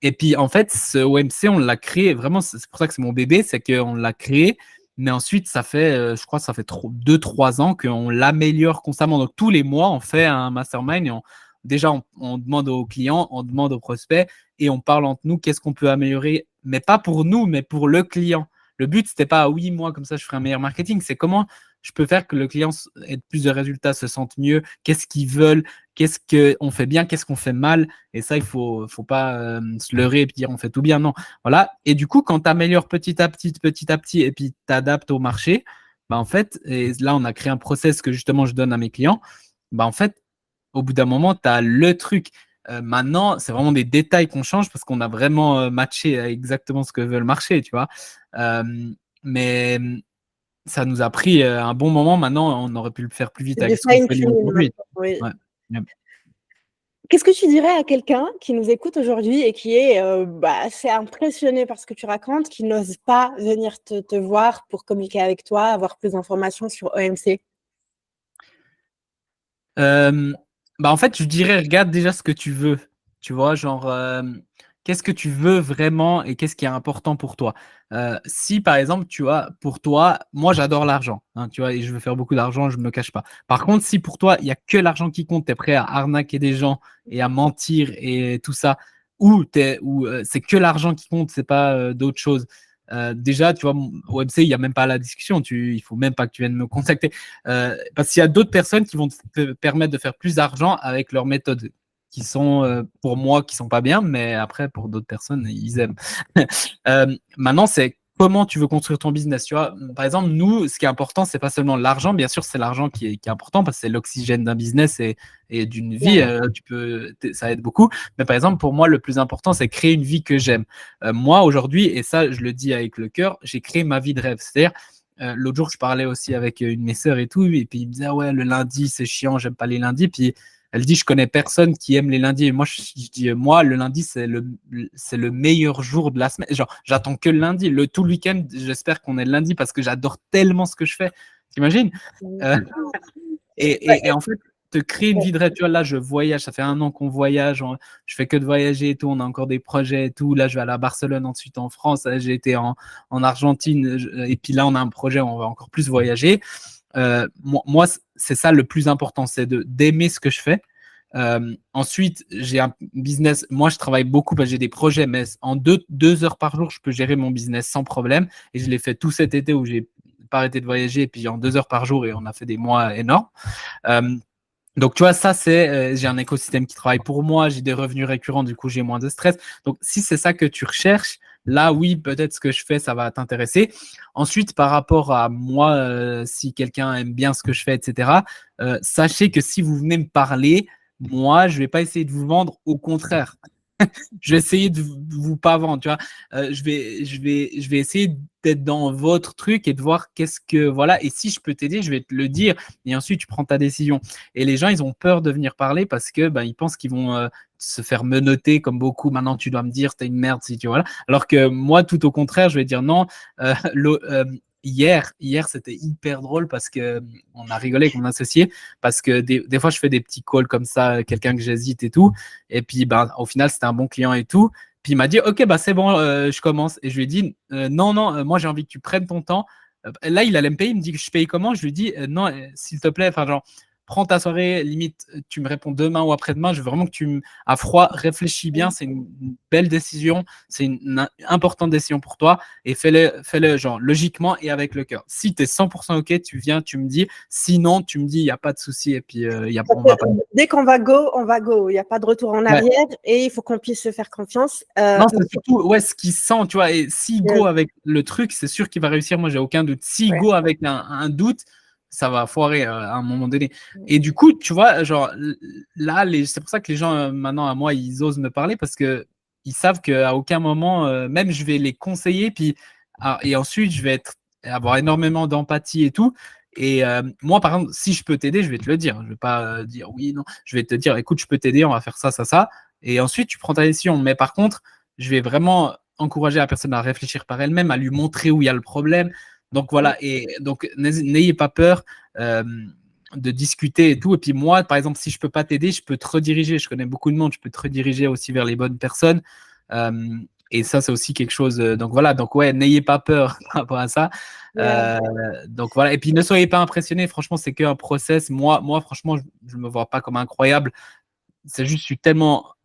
Et puis, en fait, ce OMC, on l'a créé, vraiment, c'est pour ça que c'est mon bébé, c'est qu'on l'a créé. Mais ensuite, ça fait, je crois, ça fait 2-3 ans qu'on l'améliore constamment. Donc, tous les mois, on fait un mastermind et déjà, on demande aux clients, on demande aux prospects et on parle entre nous qu'est-ce qu'on peut améliorer, mais pas pour nous, mais pour le client. Le but, c'était pas, oui, moi, comme ça, je ferai un meilleur marketing. C'est comment je peux faire que le client ait plus de résultats, se sente mieux, qu'est-ce qu'ils veulent, qu'est-ce qu'on fait bien, qu'est-ce qu'on fait mal. Et ça, il faut pas se leurrer et dire on fait tout bien. Non. Voilà. Et du coup, quand tu améliores petit à petit, et puis tu adaptes au marché, bah en fait, et là, on a créé un process que justement je donne à mes clients. Bah en fait, au bout d'un moment, tu as le truc. Maintenant, c'est vraiment des détails qu'on change parce qu'on a vraiment matché exactement ce que veut le marché, tu vois. Euh, mais ça nous a pris un bon moment. Maintenant, on aurait pu le faire plus vite C'est du avec ce qu'on fait nous fine-tuning aujourd'hui. maintenant, oui. Ouais. Qu'est-ce que tu dirais à quelqu'un qui nous écoute aujourd'hui et qui est assez impressionné par ce que tu racontes, qui n'ose pas venir te voir pour communiquer avec toi, avoir plus d'informations sur OMC? En fait, je dirais, regarde déjà ce que tu veux. Tu vois, genre, qu'est-ce que tu veux vraiment et qu'est-ce qui est important pour toi. Si, par exemple, tu vois, pour toi, moi, j'adore l'argent, hein, tu vois, et je veux faire beaucoup d'argent, je ne me cache pas. Par contre, si pour toi, il n'y a que l'argent qui compte, tu es prêt à arnaquer des gens et à mentir et tout ça, ou c'est que l'argent qui compte, c'est pas d'autres choses. Déjà, tu vois, au MC, il n'y a même pas la discussion. Il faut même pas que tu viennes me contacter. Parce qu'il y a d'autres personnes qui vont te permettre de faire plus d'argent avec leurs méthodes qui sont, pour moi, qui sont pas bien, mais après, pour d'autres personnes, ils aiment. Maintenant, c'est comment tu veux construire ton business. Tu vois, par exemple, nous, ce qui est important, c'est pas seulement l'argent. Bien sûr, c'est l'argent qui est important parce que c'est l'oxygène d'un business et d'une vie. Ça aide beaucoup. Mais par exemple, pour moi, le plus important, c'est créer une vie que j'aime. Moi, aujourd'hui, et ça, je le dis avec le cœur, j'ai créé ma vie de rêve. C'est-à-dire, l'autre jour, je parlais aussi avec une de mes sœurs et tout, et puis il me disait, ah ouais, le lundi, c'est chiant, j'aime pas les lundis. Puis elle dit, je connais personne qui aime les lundis. Et moi, je dis, moi, le lundi, c'est le meilleur jour de la semaine. Genre, j'attends que le lundi. Tout le week-end, j'espère qu'on est le lundi parce que j'adore tellement ce que je fais. T'imagines? Mmh. euh, Ouais, et en fait, te créer une vie de rêve. Tu vois, là, je voyage, ça fait 1 an qu'on voyage, je fais que de voyager et tout, on a encore des projets et tout. Là, je vais aller à Barcelone, ensuite en France, là, j'ai été en Argentine, et puis là, on a un projet, on va encore plus voyager. Moi, c'est ça le plus important, c'est d'aimer ce que je fais. Ensuite, j'ai un business. Moi, je travaille beaucoup parce que j'ai des projets, mais en 2 heures par jour, je peux gérer mon business sans problème. Et je l'ai fait tout cet été où j'ai pas arrêté de voyager, et puis en 2 heures par jour, et on a fait des mois énormes. Donc, tu vois, ça, j'ai un écosystème qui travaille pour moi, j'ai des revenus récurrents, du coup, j'ai moins de stress. Donc, si c'est ça que tu recherches, là, oui, peut-être ce que je fais, ça va t'intéresser. Ensuite, par rapport à moi, si quelqu'un aime bien ce que je fais, etc., sachez que si vous venez me parler, moi, je vais pas essayer de vous vendre, au contraire. Je vais essayer de vous pas vendre, tu vois. Je vais essayer d'être dans votre truc et de voir qu'est-ce que, voilà. Et si je peux t'aider, je vais te le dire. Et ensuite, tu prends ta décision. Et les gens, ils ont peur de venir parler parce que, ben, ils pensent qu'ils vont se faire menotter comme beaucoup. Maintenant, tu dois me dire, t'es une merde si tu vois. Alors que moi, tout au contraire, je vais dire non. Euh, Hier, c'était hyper drôle parce que on a rigolé avec mon associé parce que des fois, je fais des petits calls comme ça, quelqu'un que j'hésite et tout. Et puis, ben, au final, c'était un bon client et tout. Puis il m'a dit, OK, bah, c'est bon, je commence. Et je lui ai dit, non, non, moi, j'ai envie que tu prennes ton temps. Là, il allait me payer. Il me dit que je paye comment? Je lui dis, non, s'il te plaît, enfin, genre, prends ta soirée. Limite, tu me réponds demain ou après-demain. Je veux vraiment que à froid, réfléchis bien. C'est une belle décision. C'est une importante décision pour toi. Et fais-le, genre, logiquement et avec le cœur. Si tu es 100% OK, tu viens, tu me dis. Sinon, tu me dis, il n'y a pas de souci. Et puis, on va pas. Dès qu'on va go, on va go. Il n'y a pas de retour en arrière, ouais. Et il faut qu'on puisse se faire confiance. Non, c'est surtout ouais, ce qu'il sent, tu vois. Et s'il go avec le truc, c'est sûr qu'il va réussir. Moi, j'ai aucun doute. S'il go avec un doute, ça va foirer à un moment donné. Et du coup, tu vois, genre là, c'est pour ça que les gens maintenant à moi, ils osent me parler parce que ils savent qu'à aucun moment, même je vais les conseiller, puis et ensuite je vais avoir énormément d'empathie et tout. Et moi, par exemple, si je peux t'aider, je vais te le dire. Je vais pas dire oui, non. Je vais te dire, écoute, je peux t'aider, on va faire ça, ça, ça. Et ensuite, tu prends ta décision. Mais par contre, je vais vraiment encourager la personne à réfléchir par elle-même, à lui montrer où il y a le problème. Donc voilà, et donc n'ayez pas peur de discuter et tout. Et puis moi, par exemple, si je peux pas t'aider, je peux te rediriger. Je connais beaucoup de monde, je peux te rediriger aussi vers les bonnes personnes. Et ça, c'est aussi quelque chose. Donc voilà, donc ouais, n'ayez pas peur par rapport à ça. Donc voilà, et puis ne soyez pas impressionnés. Franchement, c'est qu'un process. Moi, franchement, je me vois pas comme incroyable. C'est juste,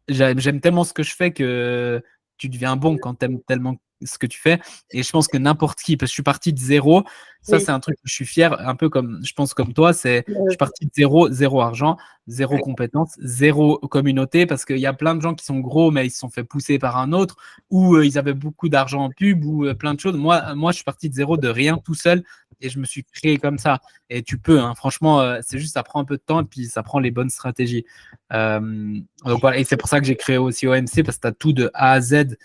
j'aime tellement ce que je fais que tu deviens bon quand tu aimes tellement ce que tu fais. Et je pense que n'importe qui, parce que je suis parti de zéro, ça c'est un truc que je suis fier, un peu comme, je pense comme toi, je suis parti de zéro argent, zéro compétence, zéro communauté, parce qu'il y a plein de gens qui sont gros, mais ils se sont fait pousser par un autre, ou ils avaient beaucoup d'argent en pub, ou plein de choses. Moi, je suis parti de zéro, de rien, tout seul, et je me suis créé comme ça. Et tu peux, hein, franchement, c'est juste, ça prend un peu de temps, et puis ça prend les bonnes stratégies. Donc voilà, et c'est pour ça que j'ai créé aussi OMC, parce que tu as tout de A à Z,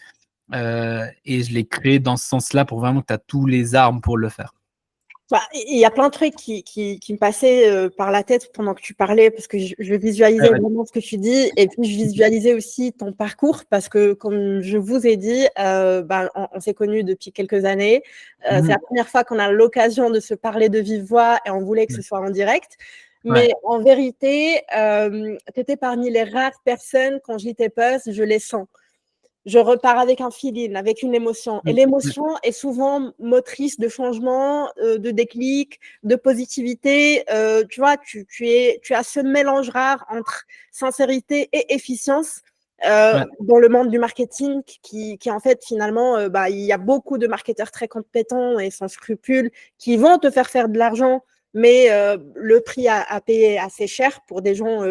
et je l'ai créé dans ce sens-là pour vraiment que tu as tous les armes pour le faire. Il y a plein de trucs qui me passaient par la tête pendant que tu parlais, parce que je visualisais vraiment ce que tu dis, et puis je visualisais aussi ton parcours, parce que comme je vous ai dit, on s'est connus depuis quelques années. C'est la première fois qu'on a l'occasion de se parler de vive voix, et on voulait que ce soit en direct. Mais en vérité, tu étais parmi les rares personnes, quand je lis tes posts, je les sens. Je repars avec un feeling, avec une émotion. Et l'émotion est souvent motrice de changement, de déclic, de positivité. Tu vois, tu as ce mélange rare entre sincérité et efficience dans le monde du marketing qui en fait, finalement, il y a beaucoup de marketeurs très compétents et sans scrupules qui vont te faire de l'argent, mais le prix à payer est assez cher pour des gens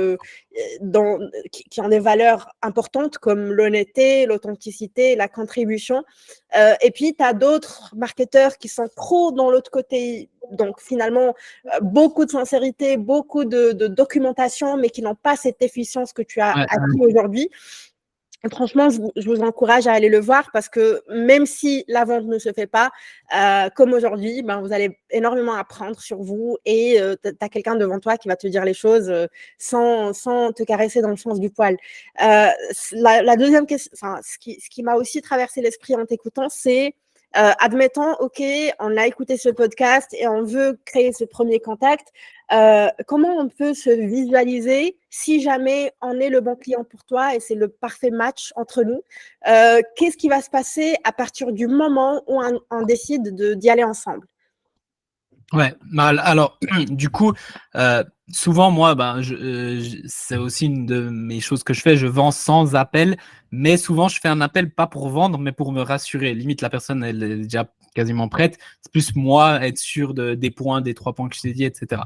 qui ont des valeurs importantes comme l'honnêteté, l'authenticité, la contribution. Et puis, tu as d'autres marketeurs qui sont trop dans l'autre côté. Donc, finalement, beaucoup de sincérité, beaucoup de documentation, mais qui n'ont pas cette efficience que tu as acquis aujourd'hui. Franchement, je vous encourage à aller le voir, parce que même si la vente ne se fait pas, comme aujourd'hui, vous allez énormément apprendre sur vous, et tu as quelqu'un devant toi qui va te dire les choses sans te caresser dans le sens du poil. La deuxième question, ce qui m'a aussi traversé l'esprit en t'écoutant, c'est Admettons, OK, on a écouté ce podcast et on veut créer ce premier contact. Comment on peut se visualiser si jamais on est le bon client pour toi et c'est le parfait match entre nous? Qu'est-ce qui va se passer à partir du moment où on décide d'y aller ensemble? Ouais, alors du coup, souvent moi, c'est aussi une de mes choses que je fais, je vends sans appel, mais souvent je fais un appel pas pour vendre, mais pour me rassurer. Limite, la personne, elle est déjà quasiment prête. C'est plus moi, être sûr des points, des 3 points que je t'ai dit, etc.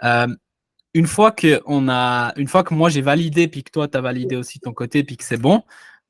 Euh, une fois que moi j'ai validé, puis que toi tu as validé aussi de ton côté, puis que c'est bon,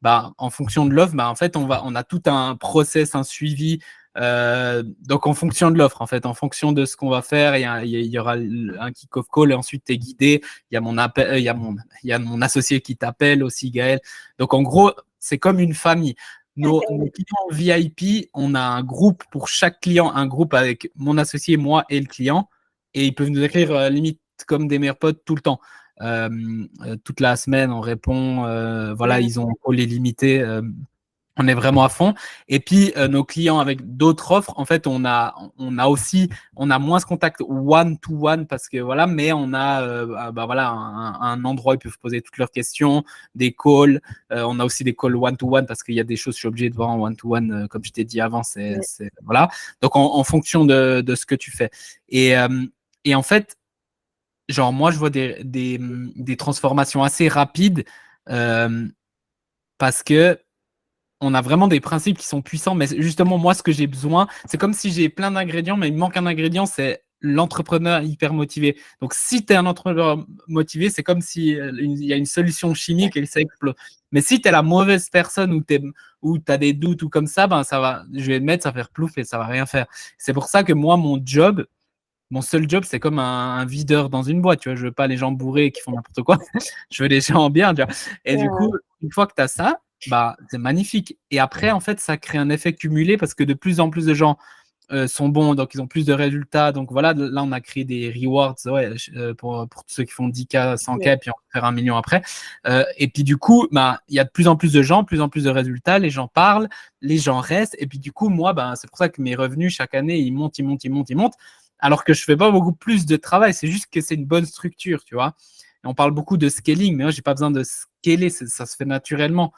bah, en fonction de l'offre, bah, en fait, on a tout un process, un suivi. Donc, en fonction de l'offre, en fait, en fonction de ce qu'on va faire, il y aura un kick-off call et ensuite tu es guidé. Il y a mon appel, il y a mon associé qui t'appelle aussi, Gaël. Donc, en gros, c'est comme une famille. Nos clients VIP, on a un groupe pour chaque client, un groupe avec mon associé, moi et le client. Et ils peuvent nous écrire limite comme des meilleurs potes tout le temps. Toute la semaine, on répond. Voilà, ils ont les limités. On est vraiment à fond. Et puis, nos clients avec d'autres offres, en fait, on a moins ce contact one-to-one parce que voilà, mais on a voilà, un endroit où ils peuvent poser toutes leurs questions, des calls. On a aussi des calls one-to-one parce qu'il y a des choses que je suis obligé de voir en one-to-one, comme je t'ai dit avant. Voilà. Donc, en fonction de ce que tu fais. Et en fait, genre, moi, je vois des transformations assez rapides parce que on a vraiment des principes qui sont puissants, mais justement, moi, ce que j'ai besoin, c'est comme si j'ai plein d'ingrédients, mais il me manque un ingrédient, c'est l'entrepreneur hyper motivé. Donc, si tu es un entrepreneur motivé, c'est comme si il y a une solution chimique et ça explose. Mais si tu es la mauvaise personne ou tu as des doutes ou comme ça, ben, je vais le mettre, ça va faire plouf et ça va rien faire. C'est pour ça que moi, mon seul job, c'est comme un videur dans une boîte. Tu vois, je veux pas les gens bourrés qui font n'importe quoi. Je veux les gens bien. Tu vois. Et du coup, une fois que tu as ça, bah, c'est magnifique. Et après, en fait, ça crée un effet cumulé parce que de plus en plus de gens sont bons, donc ils ont plus de résultats. Donc voilà, là, on a créé des rewards pour ceux qui font 10K, 100K, puis on va faire 1 million après. Et puis du coup, bah, il y a de plus en plus de gens, plus en plus de résultats, les gens parlent, les gens restent. Et puis du coup, moi, bah, c'est pour ça que mes revenus, chaque année, ils montent, ils montent, ils montent, ils montent. Alors que je fais pas beaucoup plus de travail. C'est juste que c'est une bonne structure, tu vois. Et on parle beaucoup de scaling, mais moi, j'ai pas besoin de scaler, ça se fait naturellement.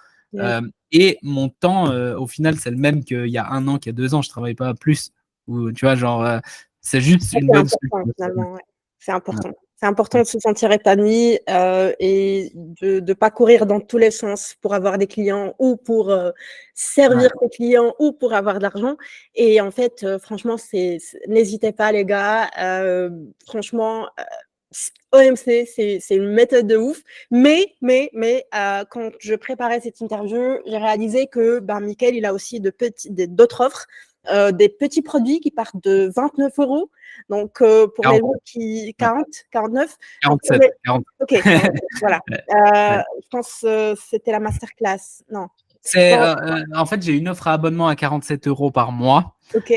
Et mon temps, au final, c'est le même qu'il y a 1 an, qu'il y a 2 ans. Je travaille pas plus. Ou, tu vois, genre, c'est juste une bonne structure. Finalement, ouais. C'est important. Ouais. C'est important de se sentir épanoui et de ne pas courir dans tous les sens pour avoir des clients ou pour servir tes clients ou pour avoir de l'argent. Et en fait, franchement, n'hésitez pas, les gars. Franchement, OMC, c'est une méthode de ouf. Mais quand je préparais cette interview, j'ai réalisé que Mickaël, il a aussi d'autres offres. Des petits produits qui partent de 29 €. Donc, pour 40. Les gens qui... 40, 49 47, 40. Ok, 47, voilà. Je pense que c'était la masterclass. Non. En fait, j'ai une offre à abonnement à 47 € par mois. Ok.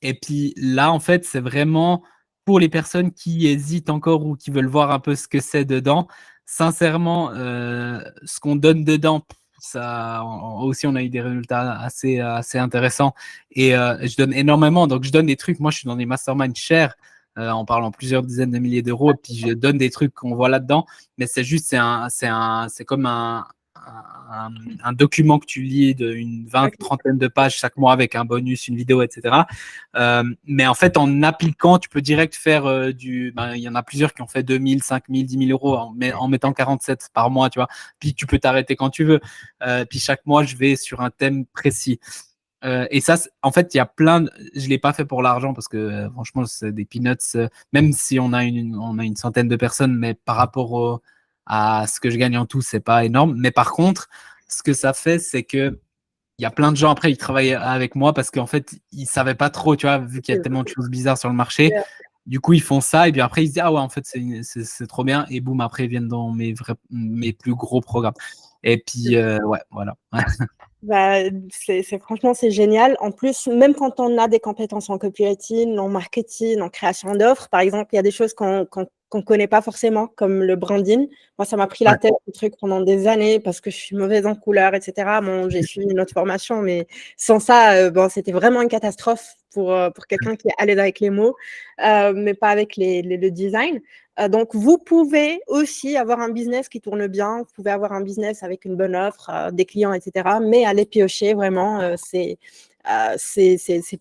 Et puis là, en fait, c'est vraiment pour les personnes qui hésitent encore ou qui veulent voir un peu ce que c'est dedans. Sincèrement, ce qu'on donne dedans, ça aussi, on a eu des résultats assez intéressants. Et je donne énormément. Donc, je donne des trucs. Moi, je suis dans des masterminds chers. En parlant plusieurs dizaines de milliers d'euros. Et puis, je donne des trucs qu'on voit là-dedans. Mais c'est juste, c'est comme un document que tu lis d'une trentaine de pages chaque mois avec un bonus, une vidéo, etc. Mais en fait, en appliquant, tu peux direct faire il y en a plusieurs qui ont fait 2000, 5000, 10 000 € en mettant 47 par mois, tu vois. Puis tu peux t'arrêter quand tu veux. Puis chaque mois, je vais sur un thème précis. Et ça, en fait, il y a je ne l'ai pas fait pour l'argent parce que franchement, c'est des peanuts, même si on a une centaine de personnes, mais par rapport à ce que je gagne en tout, c'est pas énorme. Mais par contre, ce que ça fait, c'est que il y a plein de gens après, ils travaillent avec moi parce qu'en fait, ils savaient pas trop, tu vois, vu qu'il y a tellement de choses bizarres sur le marché. Du coup, ils font ça et puis après, ils se disent, ah ouais, en fait, c'est trop bien. Et boum, après, ils viennent dans mes plus gros programmes. Et puis, ouais, voilà. Franchement, c'est génial. En plus, même quand on a des compétences en copywriting, en marketing, en création d'offres, par exemple, il y a des choses qu'on qu'on connaît pas forcément, comme le branding. Moi, ça m'a pris la tête le truc pendant des années parce que je suis mauvaise en couleurs, etc. Bon, j'ai suivi une autre formation, mais sans ça, bon, c'était vraiment une catastrophe pour quelqu'un qui est à l'aise avec les mots, mais pas avec le design. Donc, vous pouvez aussi avoir un business qui tourne bien. Vous pouvez avoir un business avec une bonne offre, des clients, etc. Mais aller piocher vraiment ces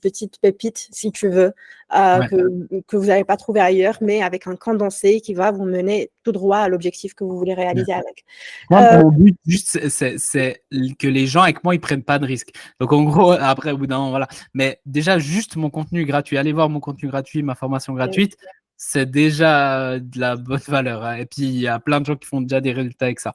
petites pépites, si tu veux, que vous n'avez pas trouvé ailleurs, mais avec un condensé qui va vous mener tout droit à l'objectif que vous voulez réaliser avec. Mon but, juste, c'est que les gens avec moi, ils prennent pas de risques. Donc, en gros, après, au bout d'un moment, voilà. Mais déjà, juste mon contenu gratuit. Allez voir mon contenu gratuit, ma formation gratuite. C'est déjà de la bonne valeur. Et puis, il y a plein de gens qui font déjà des résultats avec ça.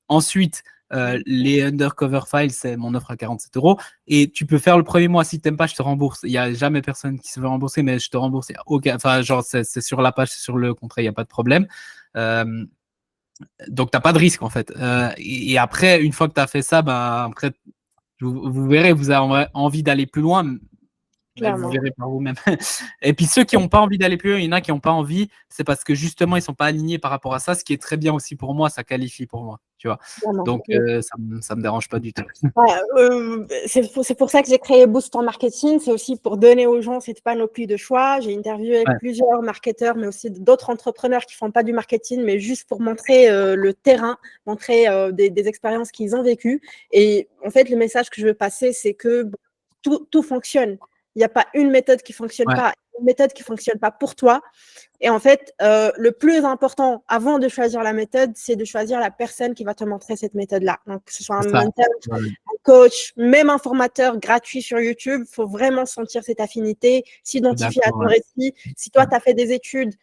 Ensuite, les Undercover Files, c'est mon offre à 47 €. Et tu peux faire le premier mois. Si tu n'aimes pas, je te rembourse. Il n'y a jamais personne qui se veut rembourser, mais je te rembourse. Enfin, genre, c'est sur la page, c'est sur le contrat, il n'y a pas de problème. Donc, tu n'as pas de risque, en fait. Et après, une fois que tu as fait ça, après, vous verrez, vous avez envie d'aller plus loin. Vous verrez par vous-même. Et puis ceux qui n'ont pas envie d'aller plus loin, il y en a qui n'ont pas envie, c'est parce que justement, ils ne sont pas alignés par rapport à ça, ce qui est très bien aussi pour moi, ça qualifie pour moi, tu vois. Donc, ça me dérange pas du tout. C'est pour ça que j'ai créé Boost en marketing, c'est aussi pour donner aux gens cette panoplie de choix. J'ai interviewé plusieurs marketeurs, mais aussi d'autres entrepreneurs qui ne font pas du marketing, mais juste pour montrer le terrain, montrer des expériences qu'ils ont vécues. Et en fait, le message que je veux passer, c'est que tout fonctionne. Il n'y a pas une méthode qui ne fonctionne pas, une méthode qui ne fonctionne pas pour toi. Et en fait, le plus important avant de choisir la méthode, c'est de choisir la personne qui va te montrer cette méthode-là. Donc, que ce soit un mentor, un coach, même un formateur gratuit sur YouTube, il faut vraiment sentir cette affinité, s'identifier à ton récit. Si toi, tu as fait des études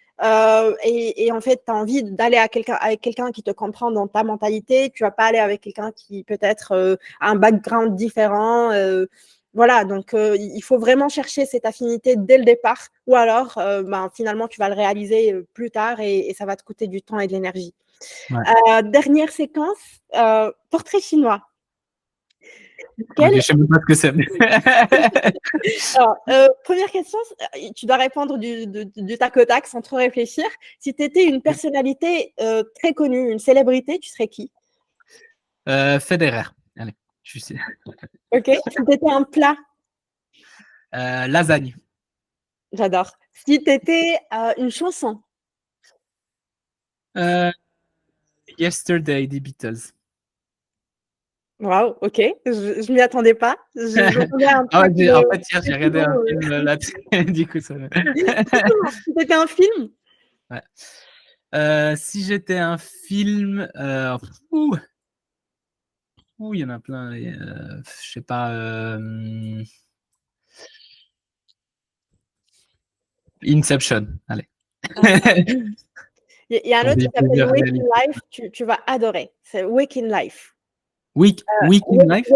et en fait, tu as envie d'aller avec quelqu'un qui te comprend dans ta mentalité, tu ne vas pas aller avec quelqu'un qui peut-être a un background différent. Voilà, donc il faut vraiment chercher cette affinité dès le départ, ou alors finalement tu vas le réaliser plus tard et ça va te coûter du temps et de l'énergie. Dernière séquence, portrait chinois. Je ne sais même pas ce que c'est. Alors, première question, tu dois répondre du tac au tac sans trop réfléchir. Si tu étais une personnalité très connue, une célébrité, tu serais qui? Federer. Allez, je sais. Ok. Si tu étais un plat? Lasagne. J'adore. Si tu étais une chanson? Yesterday des Beatles. Waouh, ok. Je m'y attendais pas. En fait, hier, j'ai regardé un film là-dessus. Du coup, ça. Si t'étais un film? Si j'étais un film, il y en a plein. Je sais pas. Inception. Allez. Il y a un autre qui s'appelle Waking Life. Tu vas adorer. C'est Waking Life. Waking Life.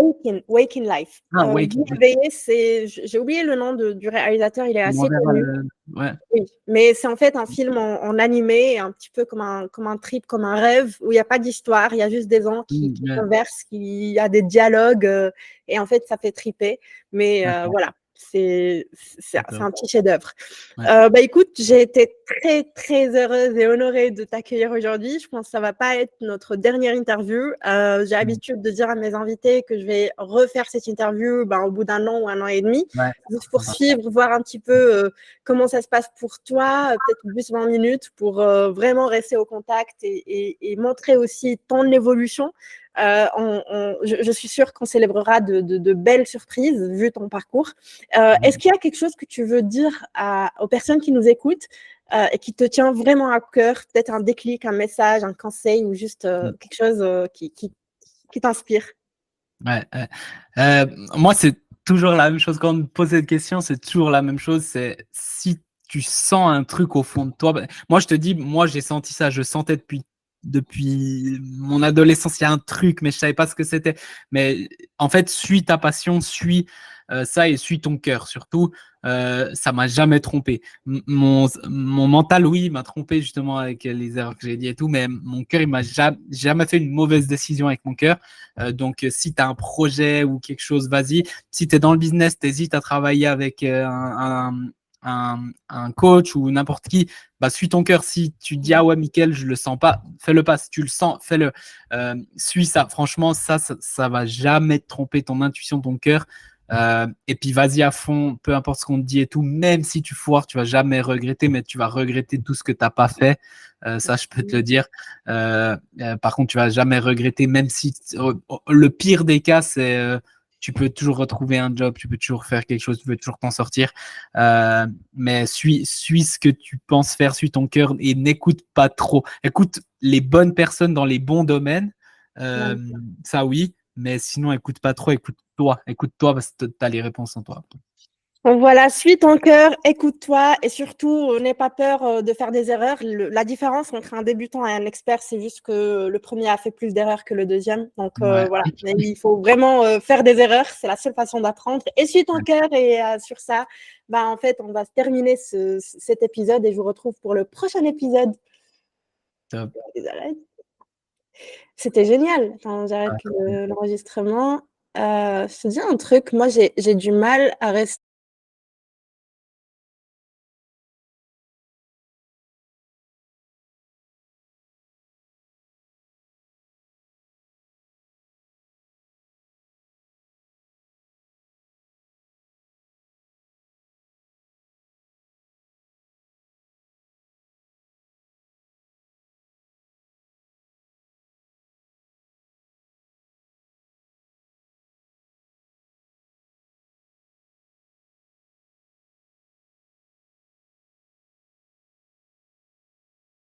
Waking Life. J'ai oublié le nom du réalisateur, il est assez connu. Oui, mais c'est en fait un film en animé, un petit peu comme un trip, comme un rêve, où il n'y a pas d'histoire, il y a juste des gens qui conversent, il y a des dialogues, et en fait, ça fait triper. Mais voilà, c'est un petit chef-d'œuvre. Écoute, j'ai été très, très heureuse et honorée de t'accueillir aujourd'hui. Je pense que ça ne va pas être notre dernière interview. J'ai l'habitude de dire à mes invités que je vais refaire cette interview au bout d'un an ou un an et demi, juste pour suivre, voir un petit peu comment ça se passe pour toi, peut-être plus 20 minutes, pour vraiment rester au contact et montrer aussi ton évolution. Je suis sûre qu'on célébrera de belles surprises vu ton parcours. Est-ce qu'il y a quelque chose que tu veux dire aux personnes qui nous écoutent et qui te tient vraiment à cœur, peut-être un déclic, un message, un conseil ou juste quelque chose qui t'inspire? Moi, c'est toujours la même chose. Quand on me pose cette question, c'est toujours la même chose. C'est si tu sens un truc au fond de toi. Moi, je te dis, moi, j'ai senti ça. Je sentais depuis mon adolescence, il y a un truc, mais je savais pas ce que c'était. Mais en fait, suis ta passion, suis ça et suis ton cœur. Surtout, ça m'a jamais trompé. Mon mental, oui, il m'a trompé justement avec les erreurs que j'ai dit et tout, mais mon cœur, il m'a jamais fait une mauvaise décision avec mon cœur. Donc, si tu as un projet ou quelque chose, vas-y. Si tu es dans le business, t'hésites à travailler avec un coach ou n'importe qui, bah, suis ton cœur. Si tu te dis, ah ouais, Mickaël, je le sens pas, fais-le pas. Si tu le sens, fais-le. Suis ça. Franchement, ça va jamais te tromper, ton intuition, ton cœur. Et puis vas-y à fond, peu importe ce qu'on te dit et tout, même si tu foires, tu vas jamais regretter, mais tu vas regretter tout ce que tu n'as pas fait. Ça, je peux te le dire. Par contre, tu vas jamais regretter, même si le pire des cas, c'est tu peux toujours retrouver un job, tu peux toujours faire quelque chose, tu peux toujours t'en sortir. Mais suis ce que tu penses faire, suis ton cœur et n'écoute pas trop. Écoute les bonnes personnes dans les bons domaines. Ça oui, mais sinon écoute pas trop, écoute-toi parce que tu as les réponses en toi. Donc voilà, suis ton cœur, écoute-toi et surtout, n'aie pas peur de faire des erreurs. La différence entre un débutant et un expert, c'est juste que le premier a fait plus d'erreurs que le deuxième. Donc Ouais. voilà, mais il faut vraiment faire des erreurs, c'est la seule façon d'apprendre. Et suis ton cœur et sur ça, bah, en fait, on va terminer cet épisode et je vous retrouve pour le prochain épisode. Top. C'était génial. Attends, j'arrête l'enregistrement. Je te dis un truc, moi j'ai du mal à rester